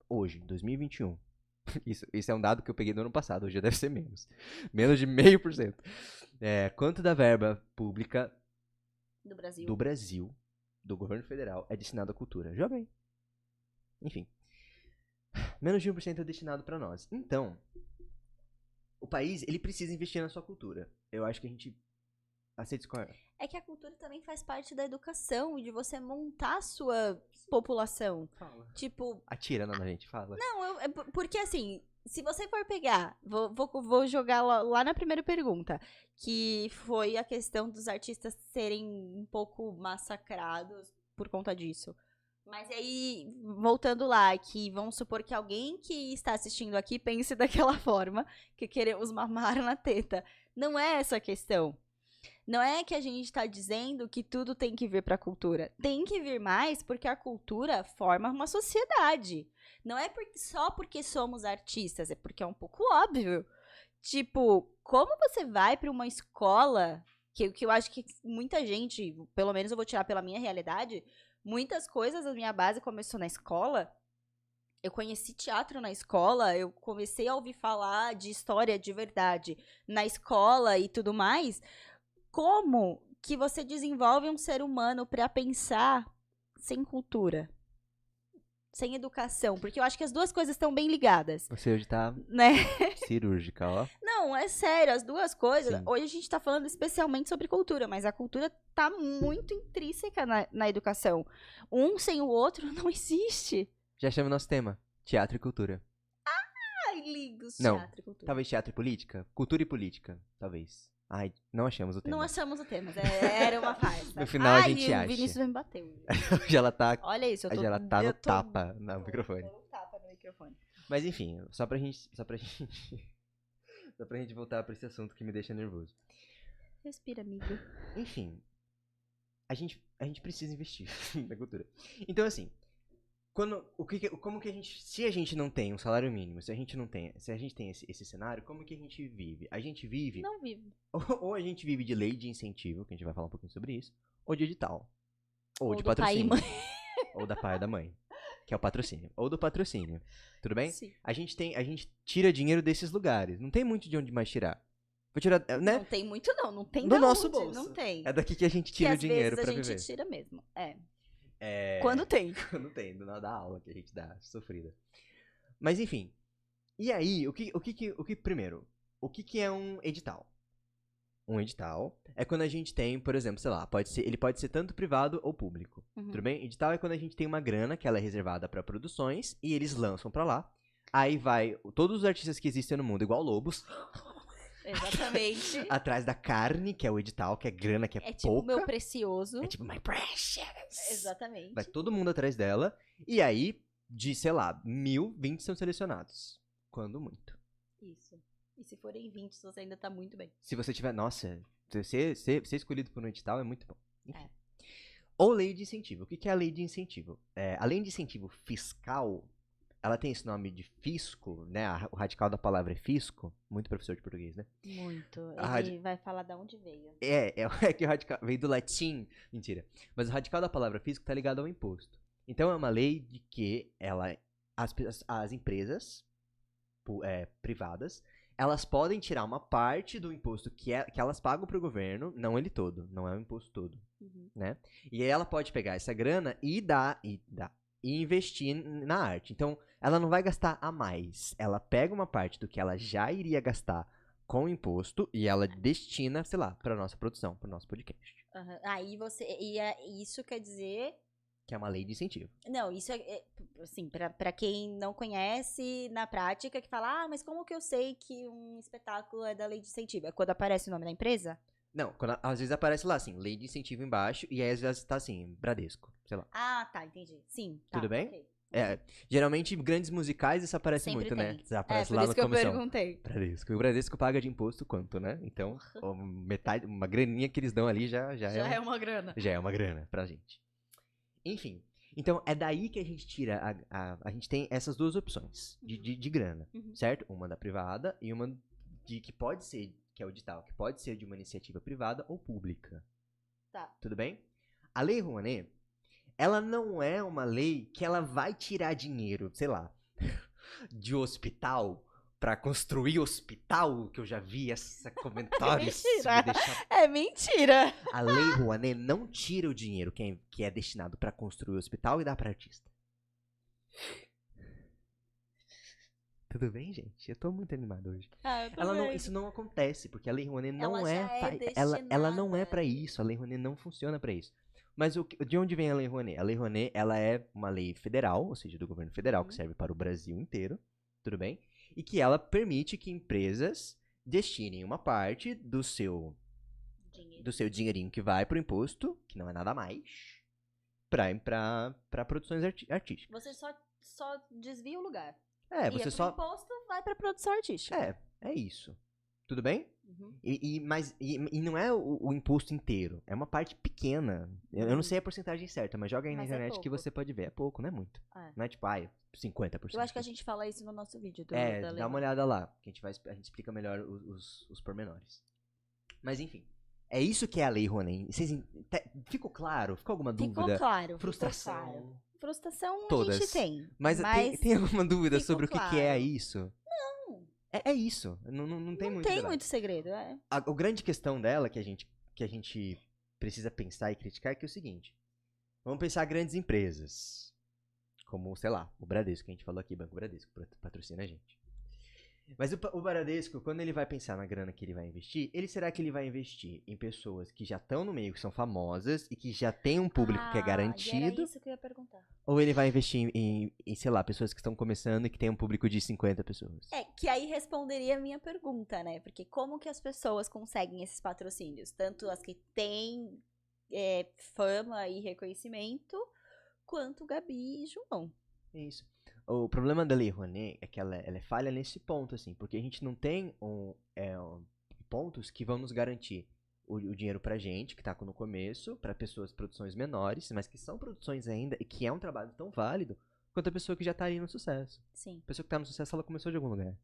hoje, 2021? Isso é um dado que eu peguei do ano passado, hoje já deve ser menos. Menos de 0,5%. Quanto da verba pública do Brasil, do governo federal, é destinado à cultura? Joga aí. Enfim. Menos de 1% é destinado pra nós. Então, o país, ele precisa investir na sua cultura. Eu acho que a gente aceita isso. É que a cultura também faz parte da educação, de você montar a sua população. Fala. Tipo... Atira na gente, fala. Não, porque assim, se você for pegar, vou jogar lá na primeira pergunta, que foi a questão dos artistas serem um pouco massacrados por conta disso. Mas aí, voltando lá, que vamos supor que alguém que está assistindo aqui pense daquela forma, que queremos mamar na teta. Não é essa a questão. Não é que a gente está dizendo que tudo tem que vir para a cultura. Tem que vir mais porque a cultura forma uma sociedade. Não é só porque somos artistas, é porque é um pouco óbvio. Tipo, como você vai para uma escola, que eu acho que muita gente, pelo menos eu vou tirar pela minha realidade, muitas coisas da minha base começou na escola. Eu conheci teatro na escola, eu comecei a ouvir falar de história de verdade na escola e tudo mais. Como que você desenvolve um ser humano para pensar sem cultura? Sem educação? Porque eu acho que as duas coisas estão bem ligadas. Você hoje tá né? cirúrgica, ó. Não, é sério, as duas coisas. Sim. Hoje a gente tá falando especialmente sobre cultura, mas a cultura tá muito intrínseca na educação. Um sem o outro não existe. Já chama o nosso tema. Teatro e cultura. Ai, lindos, Não, teatro e cultura. Talvez teatro e política? Cultura e política, talvez. Ai, não achamos o tema. Não achamos o tema, era uma farsa. No final a gente o acha. Vinícius me bateu. Hoje ela tá, Olha isso, hoje ela tá no tapa no microfone. Tô no tapa no microfone. Mas enfim, só pra gente voltar pra esse assunto que me deixa nervoso. Respira, amigo. Enfim, a gente precisa investir na cultura. Então assim, como que a gente, se a gente não tem um salário mínimo, se a gente tem esse cenário, como que a gente vive? A gente vive Não vive. ou a gente vive de lei de incentivo, que a gente vai falar um pouquinho sobre isso, ou de edital, ou de do pai e patrocínio, mãe. ou da pai e da mãe, que é o patrocínio, ou do patrocínio. Tudo bem? Sim. A gente tira dinheiro desses lugares. Não tem muito de onde mais tirar. Vou tirar, né? Não tem muito não tem Do da nosso onde, bolso. Não tem. É daqui que a gente tira o dinheiro pra às vezes viver. a gente tira mesmo, É... Quando tem. Quando tem, da aula que a gente dá, sofrida. Mas enfim. E aí, primeiro, o que é um edital? Um edital é quando a gente tem, por exemplo, sei lá, ele pode ser tanto privado ou público. Uhum. Tudo bem? Edital é quando a gente tem uma grana que ela é reservada pra produções e eles lançam pra lá. Aí vai todos os artistas que existem no mundo, igual lobos. Exatamente. Atrás da carne, que é o edital, que é grana, que é pouca. É tipo meu precioso. É tipo my precious. Exatamente. Vai todo mundo atrás dela. E aí, de, sei lá, 1.020 são selecionados. Quando muito. Isso. E se forem 20, você ainda tá muito bem. Se você tiver... Nossa, ser escolhido por um edital é muito bom. Enfim. É. Ou lei de incentivo. O que é a lei de incentivo? Além de incentivo fiscal, ela tem esse nome de fisco, né? O radical da palavra é fisco. Muito professor de português, né? Muito. A Ele vai falar de onde veio. É que o radical veio do latim. Mentira. Mas o radical da palavra fisco tá ligado ao imposto. Então é uma lei de que as empresas privadas, elas podem tirar uma parte do imposto que elas pagam pro governo, não ele todo, não é o imposto todo, né? E aí ela pode pegar essa grana e investir na arte. Então, ela não vai gastar a mais. Ela pega uma parte do que ela já iria gastar com o imposto e ela destina, sei lá, pra nossa produção, pro nosso podcast. Uhum. Aí isso quer dizer... Que é uma lei de incentivo. Não, isso assim, pra quem não conhece, na prática, que fala, mas como que eu sei que um espetáculo é da lei de incentivo? É quando aparece o nome da empresa? Não, às vezes aparece lá assim, lei de incentivo embaixo, e aí às vezes tá assim, Bradesco, sei lá. Ah, tá, entendi. Sim, tá. Tudo bem? Ok. É, geralmente grandes musicais isso aparece Sempre muito, né? tem. Aparece Por lá isso no que eu comissão. perguntei. Bradesco. E o Bradesco paga de imposto quanto, né? Então, metade, uma graninha que eles dão ali já é uma grana. já é uma grana pra gente. Enfim, então é daí que a gente tira, a gente tem essas duas opções de grana, Uhum. certo? Uma da privada e uma que pode ser, que é o edital, que pode ser de uma iniciativa privada ou pública. Tá. Tudo bem? A Lei Rouanet, ela não é uma lei que ela vai tirar dinheiro, sei lá, de hospital pra construir hospital, que eu já vi esse comentário. Mentira. É mentira. A Lei Rouanet não tira o dinheiro que é destinado pra construir o hospital e dá pra artista. Tudo bem, gente? Eu tô muito animado hoje. Eu tô vendo. Isso não acontece, porque a Lei Rouanet não Ela já é ela não é destinada. pra isso. A Lei Rouanet não funciona pra isso. Mas de onde vem a Lei Rouanet? A Lei Rouanet, ela é uma lei federal, ou seja, do governo federal, que serve para o Brasil inteiro, tudo bem? E que ela permite que empresas destinem uma parte do seu dinheirinho que vai pro imposto, que não é nada mais, pra produções artísticas. Você só desvia o lugar. Você pro só... imposto, vai pra produção artística. É isso. Tudo bem? Uhum. Mas não é o imposto inteiro. É uma parte pequena. Eu não sei a porcentagem certa, mas joga aí na internet que você pode ver. É pouco, não é muito. Não é tipo, 50%. Eu acho que a gente fala isso no nosso vídeo. Dá uma olhada lá. Que a gente explica melhor os pormenores. Mas enfim. É isso que é a Lei Rouanet. Ficou claro? Ficou alguma dúvida? Ficou claro. Frustração? Ficou claro. Frustração Todas. a gente tem. Mas tem alguma dúvida sobre o que é claro. isso? Não. É isso. Não tem muito debate. Muito segredo, A grande questão dela que a gente precisa pensar e criticar é que é o seguinte. Vamos pensar grandes empresas. Como, sei lá, o Bradesco, que a gente falou aqui, Banco Bradesco, patrocina a gente. Mas o Bradesco, quando ele vai pensar na grana que ele vai investir, será que ele vai investir em pessoas que já estão no meio, que são famosas e que já tem um público que é garantido? Era isso que eu ia perguntar. Ou ele vai investir em, sei lá, pessoas que estão começando e que tem um público de 50 pessoas? Que aí responderia a minha pergunta, né? Porque como que as pessoas conseguem esses patrocínios? Tanto as que têm fama e reconhecimento, quanto Gabi e João. Isso. O problema da Lei Rouanet é que ela é falha nesse ponto, assim, porque a gente não tem pontos que vão nos garantir o dinheiro pra gente, que tá no começo, pra pessoas, produções menores, mas que são produções ainda, e que é um trabalho tão válido, quanto a pessoa que já tá ali no sucesso. Sim. A pessoa que tá no sucesso, ela começou de algum lugar.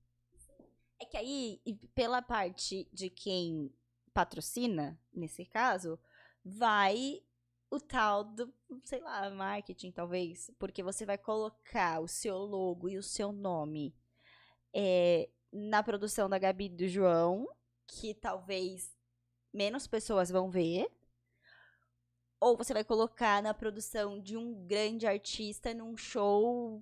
É que aí, pela parte de quem patrocina, nesse caso, vai o tal do, sei lá, marketing, talvez. Porque você vai colocar o seu logo e o seu nome na produção da Gabi e do João, que talvez menos pessoas vão ver. Ou você vai colocar na produção de um grande artista num show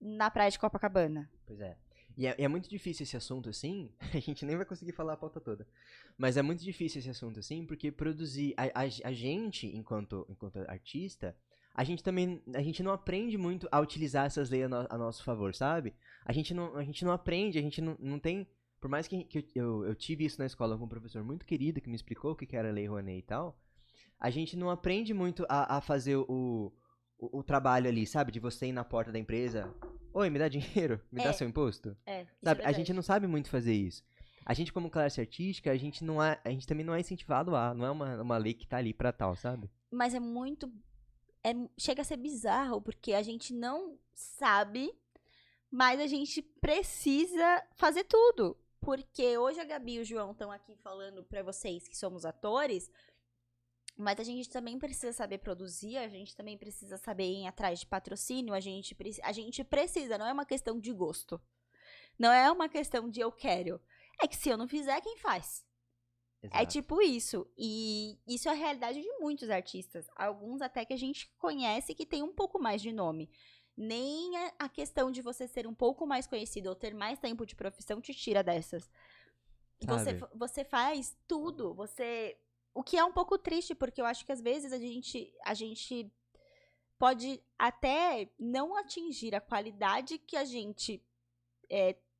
na praia de Copacabana. Pois é. E é muito difícil esse assunto assim, a gente nem vai conseguir falar a pauta toda. Mas é muito difícil esse assunto assim, porque produzir. A gente, enquanto artista, a gente não aprende muito a utilizar essas leis a nosso favor, sabe? A gente não aprende, a gente não tem. Por mais que eu tive isso na escola com um professor muito querido que me explicou o que era a Lei Rouanet e tal, a gente não aprende muito a fazer o trabalho ali, sabe? De você ir na porta da empresa. Oi, me dá dinheiro? Me dá seu imposto? Sabe? A gente não sabe muito fazer isso. A gente, como classe artística, a gente também não é incentivado não é uma lei que tá ali pra tal, sabe? Mas é muito... chega a ser bizarro, porque a gente não sabe, mas a gente precisa fazer tudo. Porque hoje a Gabi e o João estão aqui falando pra vocês que somos atores, mas a gente também precisa saber produzir, a gente também precisa saber ir atrás de patrocínio, a gente precisa, não é uma questão de gosto. Não é uma questão de eu quero. É que se eu não fizer, quem faz? Exato. É tipo isso. E isso é a realidade de muitos artistas. Alguns até que a gente conhece que tem um pouco mais de nome. Nem a questão de você ser um pouco mais conhecido ou ter mais tempo de profissão te tira dessas. Você faz tudo, o que é um pouco triste, porque eu acho que às vezes a gente pode até não atingir a qualidade que a gente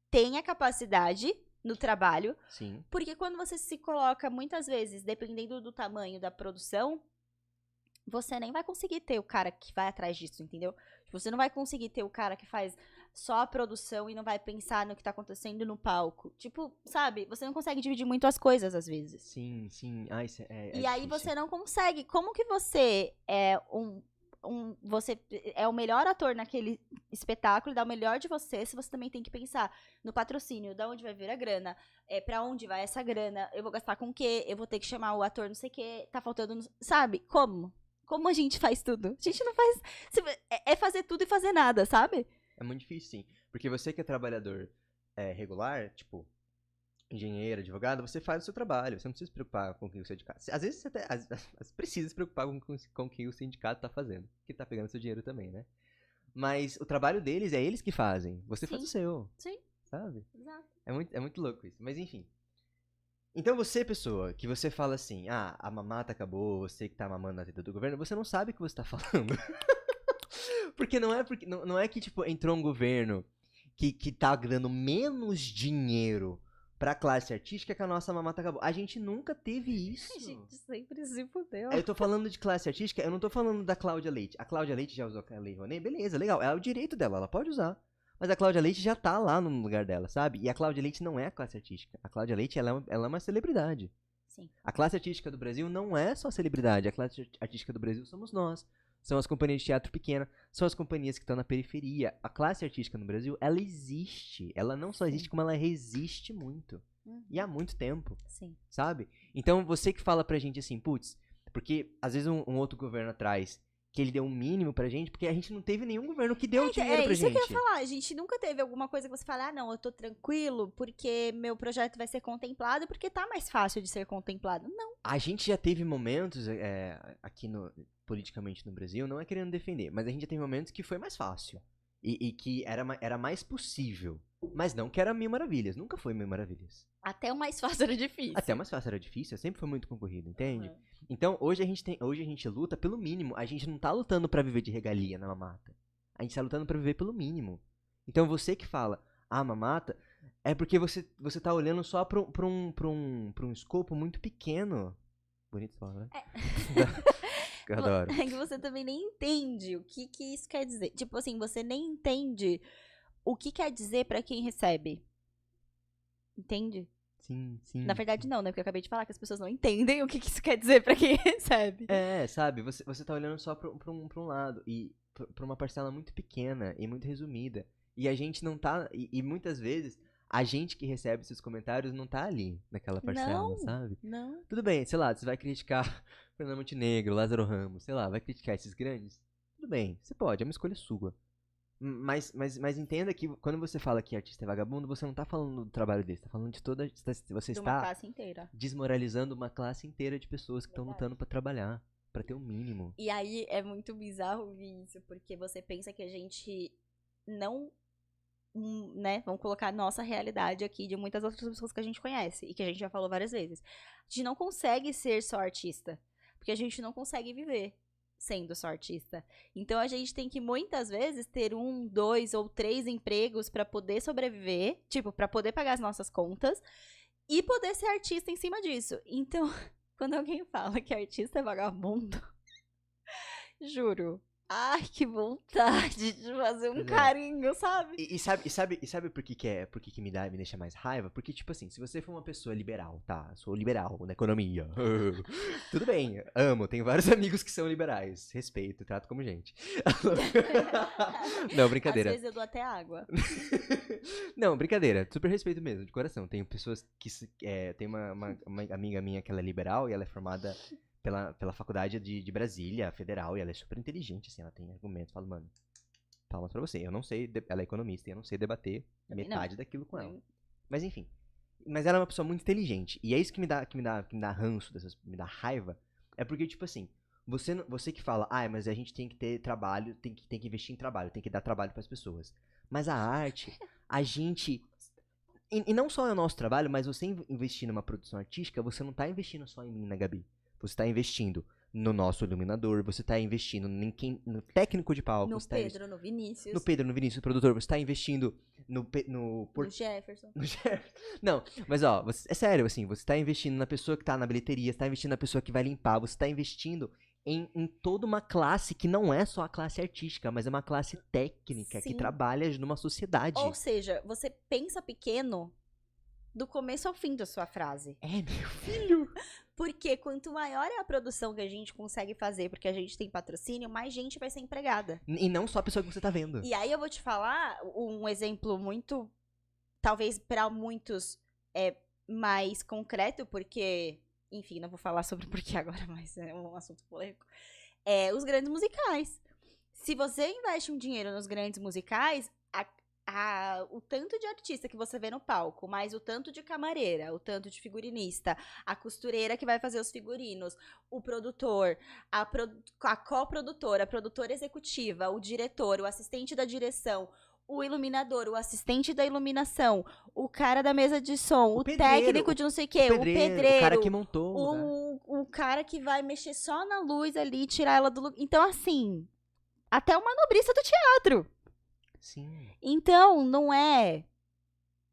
tem a capacidade, no trabalho. Sim. Porque quando você se coloca, muitas vezes, dependendo do tamanho da produção, você nem vai conseguir ter o cara que vai atrás disso, entendeu? Você não vai conseguir ter o cara que faz só a produção e não vai pensar no que tá acontecendo no palco. Tipo, sabe? Você não consegue dividir muito as coisas, às vezes. Sim, sim. Ah, isso é E aí difícil. você não consegue. Como que você é você é o melhor ator naquele espetáculo, dá o melhor de você, se você também tem que pensar no patrocínio, da onde vai vir a grana, pra onde vai essa grana, eu vou gastar com o quê, eu vou ter que chamar o ator não sei o quê, tá faltando, sabe? Como? Como a gente faz tudo? A gente não faz. É fazer tudo e fazer nada, sabe? É muito difícil, sim. Porque você que é trabalhador regular, tipo, engenheiro, advogado, você faz o seu trabalho. Você não precisa se preocupar com o que o sindicato... Às vezes você até precisa se preocupar com o que o sindicato tá fazendo. Que tá pegando seu dinheiro também, né? Mas o trabalho deles é eles que fazem. Você faz Sim. o seu, Sim, sabe? exato. É muito louco isso. Mas enfim. Então você, pessoa, que você fala assim, ah, a mamata acabou, você que tá mamando na teta do governo, você não sabe o que você tá falando. Porque não é que, tipo, entrou um governo que tá dando menos dinheiro pra classe artística que a nossa mamata acabou. A gente nunca teve isso. A gente sempre se fudeu. Eu tô falando de classe artística, eu não tô falando da Cláudia Leite. A Cláudia Leite já usou a Lei Rouanet, beleza, legal, é o direito dela, ela pode usar. Mas a Cláudia Leite já tá lá no lugar dela, sabe? E a Cláudia Leite não é a classe artística. A Cláudia Leite, ela é uma celebridade. Sim. A classe artística do Brasil não é só celebridade. A classe artística do Brasil somos nós. São as companhias de teatro pequena, são as companhias que estão na periferia. A classe artística no Brasil, ela existe. Ela não só existe, como ela resiste muito. E há muito tempo, Sim. sabe? Então, você que fala pra gente assim, putz, porque às vezes um outro governo atrás, que ele deu um mínimo pra gente, porque a gente não teve nenhum governo que deu dinheiro pra isso gente. que eu ia falar. A gente nunca teve alguma coisa que você fala, ah, não, eu tô tranquilo porque meu projeto vai ser contemplado, porque tá mais fácil de ser contemplado. Não. A gente já teve momentos aqui politicamente no Brasil, não é querendo defender, mas a gente já teve momentos que foi mais fácil. E que era mais possível. Mas não que era Mil Maravilhas. Nunca foi Mil Maravilhas. Até o mais fácil era difícil. Até o mais fácil era difícil, sempre foi muito concorrido, entende? Uhum. Então, hoje a gente luta pelo mínimo. A gente não tá lutando pra viver de regalia na mamata. A gente tá lutando pra viver pelo mínimo. Então, você que fala, ah, mamata, é porque você tá olhando só pra um escopo muito pequeno. Bonito falar, né? Eu adoro. É que você também nem entende o que isso quer dizer. Tipo assim, você nem entende o que quer dizer pra quem recebe. Entende? Sim, sim. Na verdade, não, né? Porque eu acabei de falar que as pessoas não entendem o que isso quer dizer pra quem recebe. Sabe, você tá olhando só pra um lado. E pra uma parcela muito pequena e muito resumida. E a gente não tá. E muitas vezes, a gente que recebe esses comentários não tá ali naquela parcela, Não, sabe? não. Tudo bem, sei lá, você vai criticar Fernando Montenegro, Lázaro Ramos, sei lá, vai criticar esses grandes? Tudo bem, você pode, é uma escolha sua. Mas entenda que quando você fala que artista é vagabundo, você não tá falando do trabalho dele, você tá falando de toda. Você De uma está classe inteira. desmoralizando uma classe inteira de pessoas que estão Verdade. lutando pra trabalhar, pra ter o mínimo. E aí é muito bizarro ouvir isso, porque você pensa que a gente não, né, vamos colocar a nossa realidade aqui de muitas outras pessoas que a gente conhece e que a gente já falou várias vezes. A gente não consegue ser só artista, porque a gente não consegue viver sendo só artista. Então a gente tem que muitas vezes ter 1, 2 ou 3 empregos pra poder sobreviver, tipo, pra poder pagar as nossas contas e poder ser artista em cima disso. Então, quando alguém fala que artista é vagabundo, juro. Ai, que vontade de fazer um Pois é. carinho, sabe? E sabe por que me deixa mais raiva? Porque, tipo assim, se você for uma pessoa liberal, tá? Sou liberal na economia. Tudo bem, amo, tenho vários amigos que são liberais. Respeito, trato como gente. Não, brincadeira. Às vezes eu dou até água. Não, brincadeira. Super respeito mesmo, de coração. Tenho pessoas que. Tem uma amiga minha que ela é liberal e ela é formada pela faculdade de Brasília, federal, e ela é super inteligente, assim, ela tem argumentos. Falo, mano, palmas pra você. Eu não sei, ela é economista, e eu não sei debater Também metade daquilo com ela. Nem- Mas enfim. Mas ela é uma pessoa muito inteligente. E é isso que me dá ranço, me dá raiva. É porque, tipo assim, você que fala, mas a gente tem que ter trabalho, tem que investir em trabalho, tem que dar trabalho pras pessoas. Mas a arte, a gente. E não só é o nosso trabalho, mas você investir numa produção artística, você não tá investindo só em mim, na Gabi. Você tá investindo no nosso iluminador, você tá investindo no técnico de palco. No você tá Pedro, no Vinícius. no Pedro, no Vinícius, produtor, você tá investindo no No Jefferson. no Jeff. Não, mas ó, é sério, assim, você tá investindo na pessoa que tá na bilheteria, você tá investindo na pessoa que vai limpar, você tá investindo em toda uma classe que não é só a classe artística, mas é uma classe técnica que Sim. trabalha numa sociedade. Ou seja, você pensa pequeno do começo ao fim da sua frase. É, meu filho. Porque quanto maior é a produção que a gente consegue fazer, porque a gente tem patrocínio, mais gente vai ser empregada. E não só a pessoa que você tá vendo. E aí eu vou te falar um exemplo muito, talvez para muitos é mais concreto, porque, enfim, não vou falar sobre porquê agora, mas é um assunto polêmico. Os grandes musicais. Se você investe um dinheiro nos grandes musicais, o tanto de artista que você vê no palco, mais o tanto de camareira, o tanto de figurinista, a costureira que vai fazer os figurinos, o produtor, a coprodutora, a produtora executiva, o diretor, o assistente da direção, o iluminador, o assistente da iluminação, o cara da mesa de som, o pedreiro, técnico de não sei o quê, o pedreiro, o cara que montou, o cara que vai mexer só na luz ali, tirar ela do lugar. Então, assim, até o manobrista do teatro. Sim. Então, não é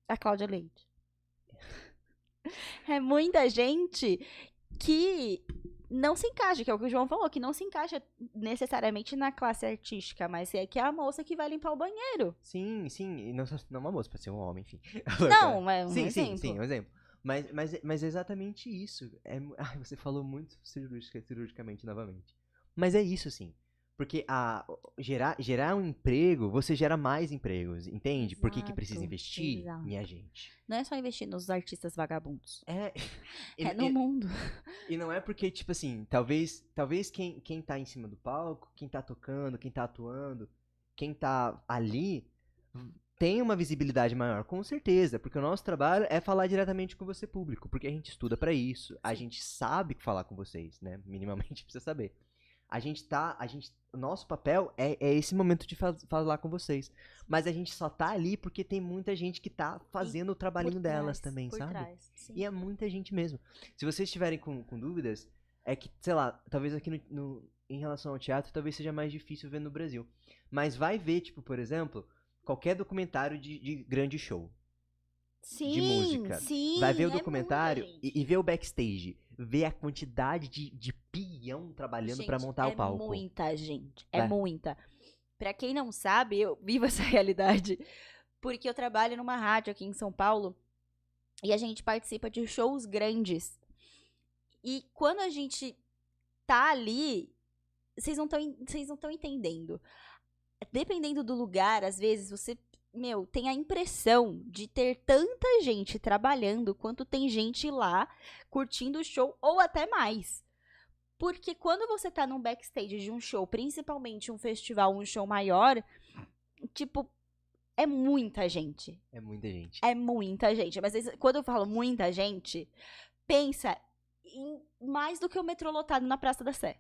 a Cláudia Leite. É muita gente que não se encaixa, que é o que o João falou, que não se encaixa necessariamente na classe artística, mas é que é a moça que vai limpar o banheiro. Sim. E não uma moça, pode ser um homem, enfim. Não, é um sim, exemplo. Sim, um exemplo. Mas é exatamente isso. Você falou muito cirurgicamente novamente. Mas é isso, assim. Porque gerar um emprego, você gera mais empregos, entende? Por que precisa investir? Exato. Minha gente. Não é só investir nos artistas vagabundos. É no mundo. E não é porque, tipo assim, talvez quem tá em cima do palco, quem tá tocando, quem tá atuando, quem tá ali, tem uma visibilidade maior, com certeza. Porque o nosso trabalho é falar diretamente com você, público. Porque a gente estuda pra isso. A gente sabe falar com vocês, né? Minimamente precisa saber. O nosso papel é esse momento de falar com vocês. Mas a gente só tá ali porque tem muita gente que tá fazendo o trabalhinho delas também, sabe? Trás, sim. E é muita gente mesmo. Se vocês estiverem com dúvidas, é que, sei lá, talvez aqui em relação ao teatro, talvez seja mais difícil ver no Brasil. Mas vai ver, tipo, por exemplo, qualquer documentário de grande show. Sim, de música. Sim, vai ver o documentário e ver o backstage. Ver a quantidade de peão trabalhando pra montar o palco. É muita gente. É muita. Pra quem não sabe, eu vivo essa realidade. Porque eu trabalho numa rádio aqui em São Paulo. E a gente participa de shows grandes. E quando a gente tá ali, vocês não estão entendendo. Dependendo do lugar, às vezes você, tem a impressão de ter tanta gente trabalhando quanto tem gente lá curtindo o show, ou até mais. Porque quando você tá num backstage de um show, principalmente um festival, um show maior, tipo, é muita gente. É muita gente. É muita gente. Mas quando eu falo muita gente, pensa em mais do que o metrô lotado na Praça da Sé.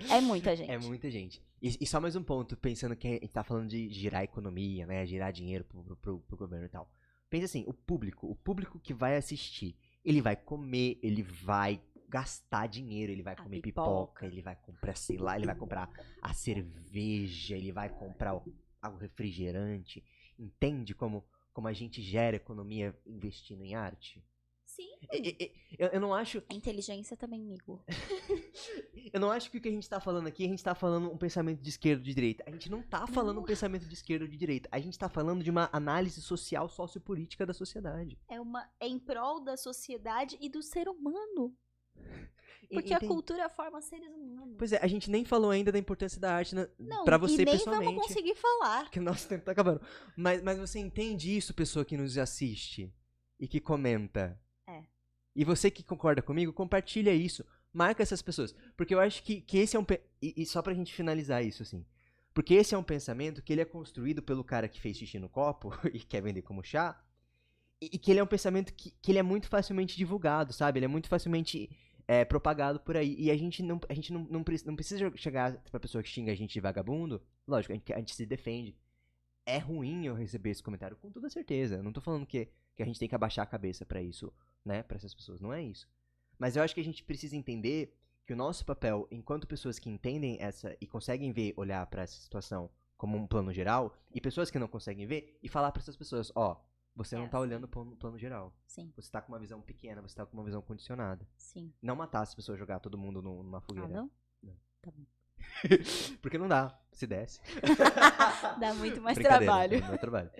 É muita gente. É muita gente. E só mais um ponto, pensando que a gente tá falando de girar a economia, né? Girar dinheiro pro governo e tal. Pensa assim, o público que vai assistir, ele vai comer, ele vai gastar dinheiro, ele vai comer pipoca, ele vai comprar, sei lá, ele vai comprar a cerveja, ele vai comprar o refrigerante. Entende como a gente gera economia investindo em arte? Sim. Eu não acho... A inteligência também, amigo. Eu não acho que o que a gente tá falando aqui, a gente tá falando um pensamento de esquerda ou de direita. A gente não tá falando um pensamento de esquerda ou de direita. A gente tá falando de uma análise social, sociopolítica da sociedade. É em prol da sociedade e do ser humano. Porque a cultura forma seres humanos. Pois é, a gente nem falou ainda da importância da arte pra você pessoalmente. Não, e nem vamos conseguir falar. Porque nosso tempo tá acabando. Mas você entende isso, pessoa que nos assiste e que comenta? E você que concorda comigo, compartilha isso. Marca essas pessoas. Porque eu acho que esse é um... E só pra gente finalizar isso, assim. Porque esse é um pensamento que ele é construído pelo cara que fez xixi no copo e quer vender como chá. E que ele é um pensamento que ele é muito facilmente divulgado, sabe? Ele é muito facilmente propagado por aí. E a gente não precisa chegar pra pessoa que xinga a gente de vagabundo. Lógico, a gente se defende. É ruim eu receber esse comentário, com toda certeza. Eu não tô falando que a gente tem que abaixar a cabeça pra isso, né? Pra essas pessoas. Não é isso. Mas eu acho que a gente precisa entender que o nosso papel, enquanto pessoas que entendem essa e conseguem ver, olhar pra essa situação como um plano geral, e pessoas que não conseguem ver, e falar pra essas pessoas, ó, você não tá assim. olhando pro plano geral. Sim, Você tá com uma visão pequena, você tá com uma visão condicionada. sim. Não matar as pessoas, jogar todo mundo numa Ah, fogueira. não? Não. Tá bom. Porque não dá, se desse. Dá muito mais Brincadeira, trabalho. Não é trabalho.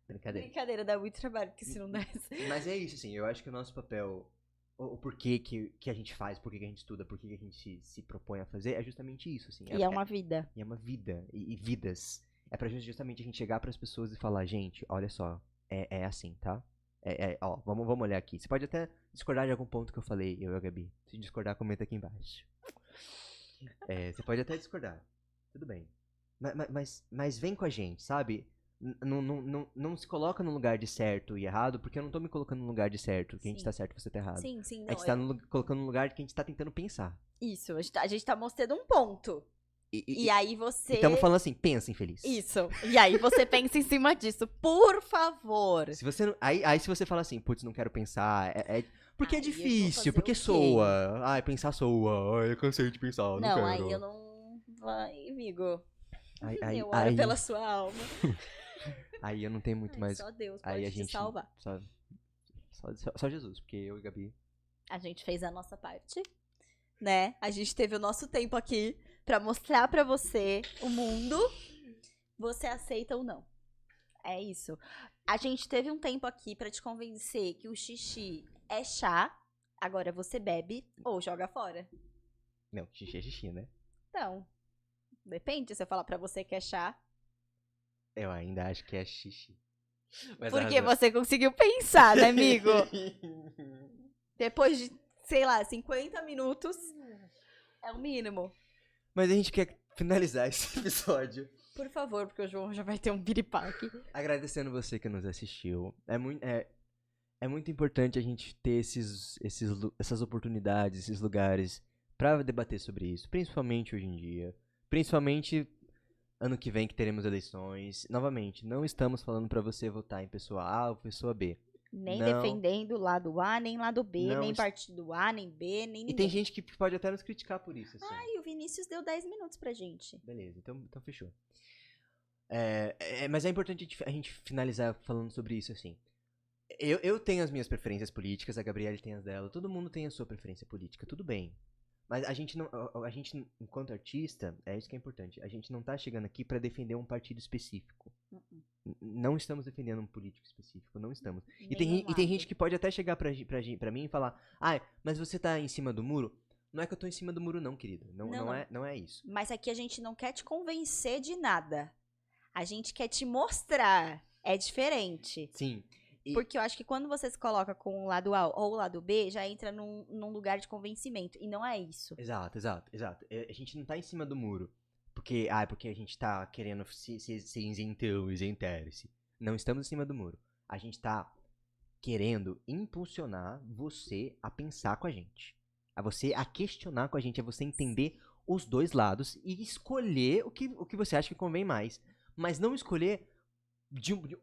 Brincadeira. Brincadeira, dá muito trabalho, porque se não desse. Mas é isso, assim, eu acho que o nosso papel, o porquê que a gente faz, porquê que a gente estuda, porquê que a gente se propõe a fazer, é justamente isso, assim. E é uma vida. E é uma vida, e vidas. É pra justamente a gente chegar pras pessoas e falar, gente, olha só, é assim, tá? Ó, vamos olhar aqui. Você pode até discordar de algum ponto que eu falei, eu e a Gabi. Se discordar, comenta aqui embaixo. Você pode até discordar. Tudo bem. Mas vem com a gente, sabe? Não se coloca no lugar de certo e errado, porque eu não tô me colocando no lugar de certo, que a gente Sim. tá certo e você tá errado. Sim, sim, A não. gente tá colocando no lugar que a gente tá tentando pensar. Isso, a gente tá mostrando um ponto. E aí você. estamos falando assim, pensa, infeliz. Isso. E aí você pensa em cima disso. Por favor. Se você não, aí se você fala assim, putz, não quero pensar, porque é Aí eu vou difícil, fazer porque o quê? soa. Ai, pensar soa. Ai, eu cansei de pensar, não Não, quero. aí eu não. Ai, amigo. Aí, Eu oro pela sua alma. aí eu não tenho muito Ai, mais. só Deus Aí pode a te gente salvar. só Jesus, porque eu e Gabi. A gente fez a nossa parte, né? A gente teve o nosso tempo aqui pra mostrar pra você o mundo. Você aceita ou não? É isso. A gente teve um tempo aqui pra te convencer que o xixi é chá. Agora você bebe ou joga fora. Não, xixi é xixi, né? Então, depende se eu falar pra você que é chá. Eu ainda acho que é xixi. Mas Porque você conseguiu pensar, né, amigo? você. Depois de, sei lá, 50 minutos, é o mínimo. Mas a gente quer finalizar esse episódio Por favor, porque o João já vai ter um piripaque. agradecendo você que nos assistiu. É muito importante a gente ter essas oportunidades, esses lugares pra debater sobre isso, principalmente hoje em dia. Principalmente ano que vem que teremos eleições. Novamente, não estamos falando pra você votar em pessoa A ou pessoa B. Nem Não. defendendo lado A, nem lado B, Não nem est- partido A, nem B, nem E ninguém. tem gente que pode até nos criticar por isso, assim. E o Vinícius deu 10 minutos pra gente. Beleza, então fechou. Mas é importante a gente finalizar falando sobre isso, assim. Eu tenho as minhas preferências políticas, a Gabriele tem as dela, todo mundo tem a sua preferência política, tudo bem. Mas a gente, enquanto artista, é isso que é importante, a gente não tá chegando aqui pra defender um partido específico. Não estamos defendendo um político específico, não estamos. E tem gente que pode até chegar pra mim e falar, mas você tá em cima do muro? Não é que eu tô em cima do muro não, querido. Não é isso. Mas aqui a gente não quer te convencer de nada. A gente quer te mostrar. É diferente. Sim. Porque eu acho que quando você se coloca com o lado A ou o lado B, já entra num lugar de convencimento. E não é isso. Exato. A gente não tá em cima do muro. Porque a gente tá querendo ser isentão, isentar-se. Não estamos em cima do muro. A gente tá querendo impulsionar você a pensar com a gente. A você a questionar com a gente, a você entender os dois lados e escolher o que você acha que convém mais. Mas não escolher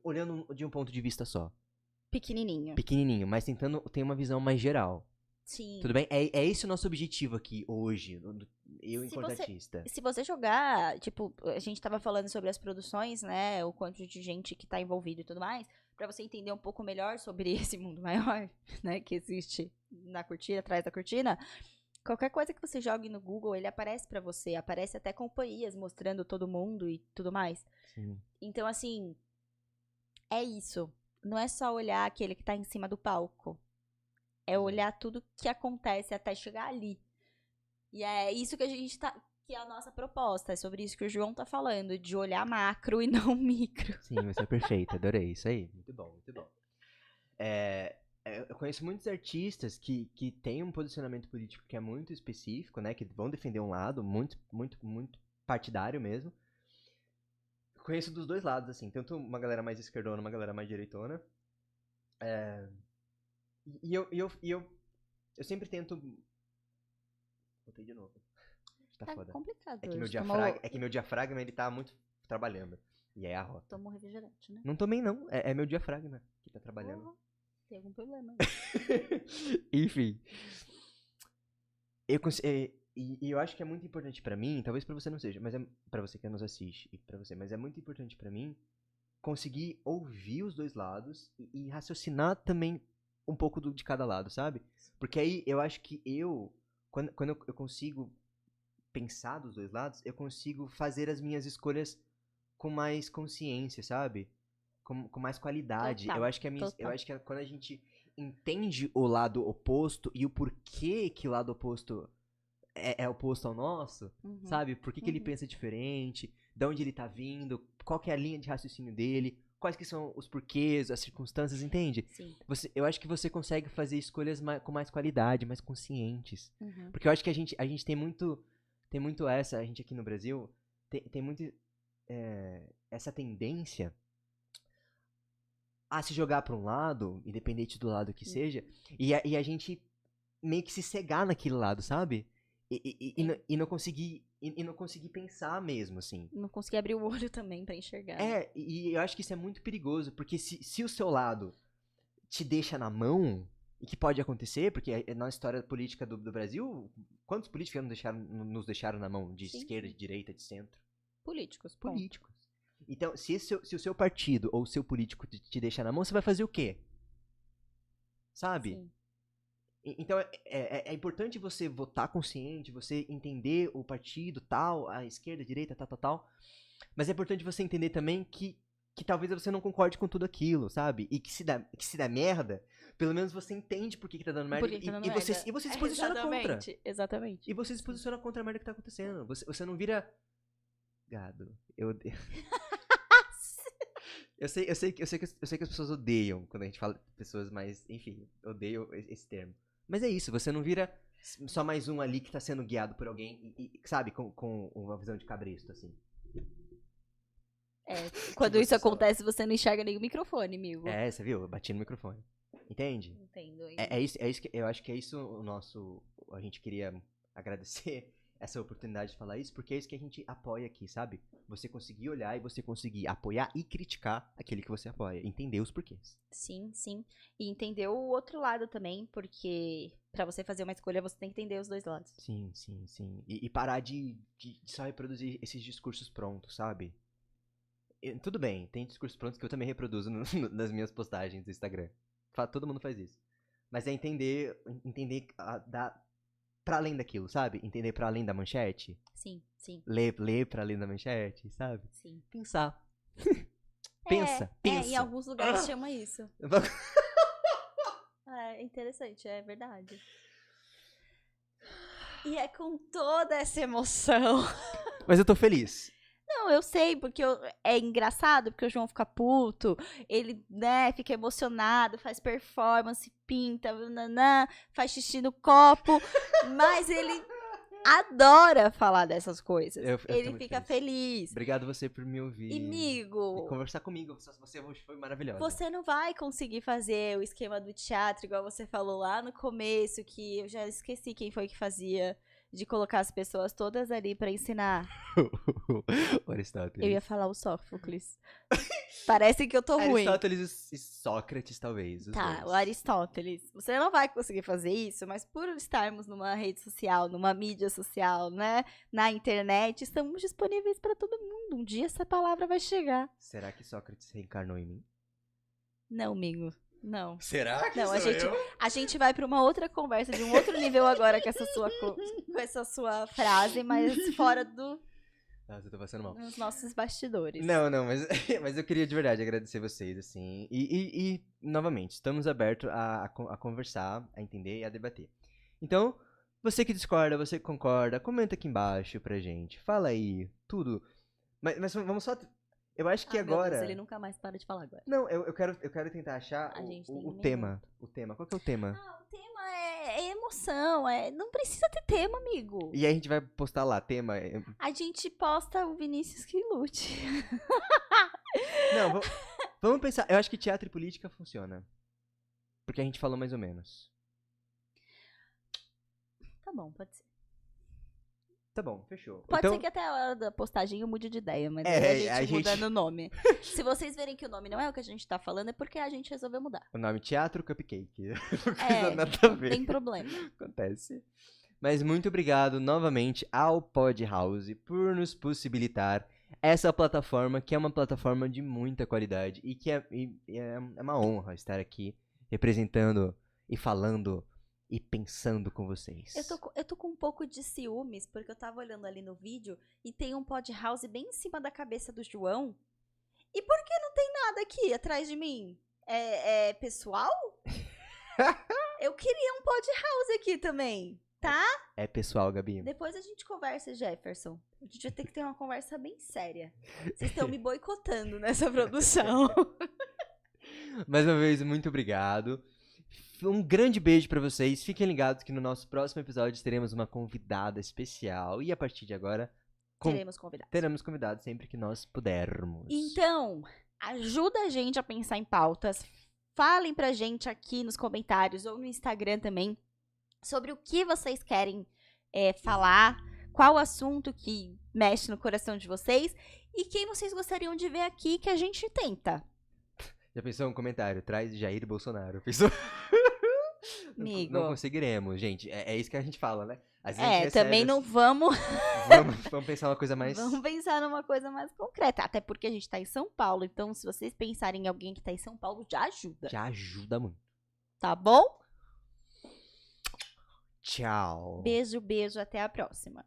olhando de um ponto de vista só. Pequenininho, mas tentando ter uma visão mais geral. Sim. Tudo bem? É esse o nosso objetivo aqui hoje, eu enquanto artista. Se você jogar, tipo, a gente tava falando sobre as produções, né, o quanto de gente que tá envolvido e tudo mais, pra você entender um pouco melhor sobre esse mundo maior, né, que existe na cortina, atrás da cortina, qualquer coisa que você jogue no Google, ele aparece pra você, aparece até companhias mostrando todo mundo e tudo mais. Sim. Então, assim, é isso. Não é só olhar aquele que tá em cima do palco. É olhar tudo que acontece até chegar ali. E é isso que a gente tá. Que é a nossa proposta. É sobre isso que o João tá falando. De olhar macro e não micro. Sim, você é perfeito, adorei. Isso aí. Muito bom, muito bom. Eu conheço muitos artistas que têm um posicionamento político que é muito específico, né? Que vão defender um lado, muito partidário mesmo. Conheço dos dois lados, assim. Tanto uma galera mais esquerdona, uma galera mais direitona. E eu sempre tento... Botei de novo. Tá foda. Complicado. É que meu diafragma, ele tá muito trabalhando. E é a rota. Tomou refrigerante, né? Não tomei, não. É meu diafragma que tá trabalhando. Tem algum problema. Enfim. E eu acho que é muito importante pra mim, talvez pra você não seja, mas é pra você que nos assiste e pra você, mas é muito importante pra mim conseguir ouvir os dois lados e raciocinar também um pouco de cada lado, sabe? Porque aí eu acho que quando eu consigo pensar dos dois lados, eu consigo fazer as minhas escolhas com mais consciência, sabe? Com mais qualidade. Total, Eu acho que total. quando a gente entende o lado oposto e o porquê que o lado oposto é oposto ao nosso, Uhum. sabe? Por que ele Uhum. pensa diferente, de onde ele tá vindo, qual que é a linha de raciocínio dele, quais que são os porquês, as circunstâncias, entende? Sim. Eu acho que você consegue fazer escolhas com mais qualidade, mais conscientes. Uhum. Porque eu acho que a gente tem muito essa, a gente aqui no Brasil, tem muito essa tendência a se jogar pra um lado, independente do lado que seja, e a gente meio que se cegar naquele lado, sabe? E não conseguir pensar mesmo, assim. Não consegui abrir o olho também pra enxergar. E eu acho que isso é muito perigoso, porque se o seu lado te deixa na mão, e que pode acontecer, porque na história política do Brasil, quantos políticos nos deixaram na mão? De Sim, esquerda, sim. de direita, de centro? Políticos, ponto. Políticos. Então, se o seu partido ou o seu político te deixar na mão, você vai fazer o quê? Sabe? Sim. Então, é importante você votar consciente, você entender o partido, tal, a esquerda, a direita, tal. Mas é importante você entender também que talvez você não concorde com tudo aquilo, sabe? E que se dá merda, pelo menos você entende por que tá dando merda. Por que tá dando E você merda. se posiciona contra. Exatamente. E você se posiciona contra a merda que tá acontecendo. Você não vira gado. Eu odeio. Eu sei que as pessoas odeiam quando a gente fala de pessoas mais, enfim, odeiam esse termo. Mas é isso, você não vira só mais um ali que tá sendo guiado por alguém, sabe, com uma visão de cabresto, assim. Quando isso acontece, você não enxerga nem o microfone, amigo. Você viu? Eu bati no microfone. Entende? Entendo. É isso que eu acho que é isso a gente queria agradecer essa oportunidade de falar isso, porque é isso que a gente apoia aqui, sabe? Você conseguir olhar e você conseguir apoiar e criticar aquele que você apoia, entender os porquês. Sim, sim. E entender o outro lado também, porque pra você fazer uma escolha, você tem que entender os dois lados. Sim. E parar de só reproduzir esses discursos prontos, sabe? Tudo bem, tem discursos prontos que eu também reproduzo nas minhas postagens do Instagram. Todo mundo faz isso. Mas é entender pra além daquilo, sabe? Entender pra além da manchete. Sim. Ler pra além da manchete, sabe? Sim. Pensar. Pensa. Em alguns lugares chama isso. É interessante, é verdade. E é com toda essa emoção. Mas eu tô feliz. Não, eu sei, porque é engraçado, porque o João fica puto, ele, né, fica emocionado, faz performance, pinta, faz xixi no copo, mas ele adora falar dessas coisas. Ele fica feliz. Obrigado você por me ouvir. Amigo. E conversar comigo. Você hoje foi maravilhosa. Você não vai conseguir fazer o esquema do teatro, igual você falou lá no começo, que eu já esqueci quem foi que fazia, de colocar as pessoas todas ali pra ensinar. Aristóteles. Eu ia falar o Sófocles. Parece que eu tô ruim. Aristóteles e Sócrates, talvez. Tá, o Aristóteles. Você não vai conseguir fazer isso, mas por estarmos numa rede social, numa mídia social, né? Na internet, estamos disponíveis pra todo mundo. Um dia essa palavra vai chegar. Será que Sócrates reencarnou em mim? Não, amigo. Não. Será que não, sou a gente vai pra uma outra conversa, de um outro nível agora com essa sua frase, mas fora Nossa, eu tô passando mal. dos nossos bastidores. Não, mas eu queria de verdade agradecer vocês, assim. E novamente, estamos abertos a conversar, a entender e a debater. Então, você que discorda, você que concorda, comenta aqui embaixo pra gente. Fala aí, tudo. Mas vamos só... Eu acho que agora... Meu Deus, ele nunca mais para de falar agora. Não, eu quero tentar achar o tema. O tema. Qual que é o tema? O tema é emoção. Não precisa ter tema, amigo. E aí a gente vai postar lá, tema... A gente posta o Vinícius que lute. Não, vamos pensar. Eu acho que teatro e política funciona. Porque a gente falou mais ou menos. Tá bom, pode ser. Tá bom, fechou. Pode então... ser que até a hora da postagem eu mude de ideia, mas a gente muda no nome. Se vocês verem que o nome não é o que a gente tá falando, é porque a gente resolveu mudar. O nome Teatro Cupcake. Nada a ver. Não tem problema. Acontece. Mas muito obrigado novamente ao Podhouse por nos possibilitar essa plataforma, que é uma plataforma de muita qualidade e que é uma honra estar aqui representando e falando e pensando com vocês. Eu tô com um pouco de ciúmes, porque eu tava olhando ali no vídeo e tem um Podhouse bem em cima da cabeça do João. E por que não tem nada aqui atrás de mim? É pessoal? Eu queria um Podhouse aqui também, tá? É pessoal, Gabi. Depois a gente conversa, Jefferson. A gente vai ter que ter uma conversa bem séria. Vocês estão me boicotando nessa produção. Mais uma vez, muito obrigado. Um grande beijo pra vocês. Fiquem ligados que no nosso próximo episódio teremos uma convidada especial. E a partir de agora, teremos convidados sempre que nós pudermos. Então, ajuda a gente a pensar em pautas. Falem pra gente aqui nos comentários ou no Instagram também sobre o que vocês querem falar, qual assunto que mexe no coração de vocês e quem vocês gostariam de ver aqui que a gente tenta. Já pensou um comentário? Traz Jair Bolsonaro. Pensou? Amigo. Não conseguiremos, gente. É isso que a gente fala, né? Às vezes a gente recebe também não vamos... Vamos pensar uma coisa mais... Vamos pensar numa coisa mais concreta. Até porque a gente tá em São Paulo. Então, se vocês pensarem em alguém que tá em São Paulo, já ajuda. Já ajuda muito. Tá bom? Tchau. Beijo, beijo. Até a próxima.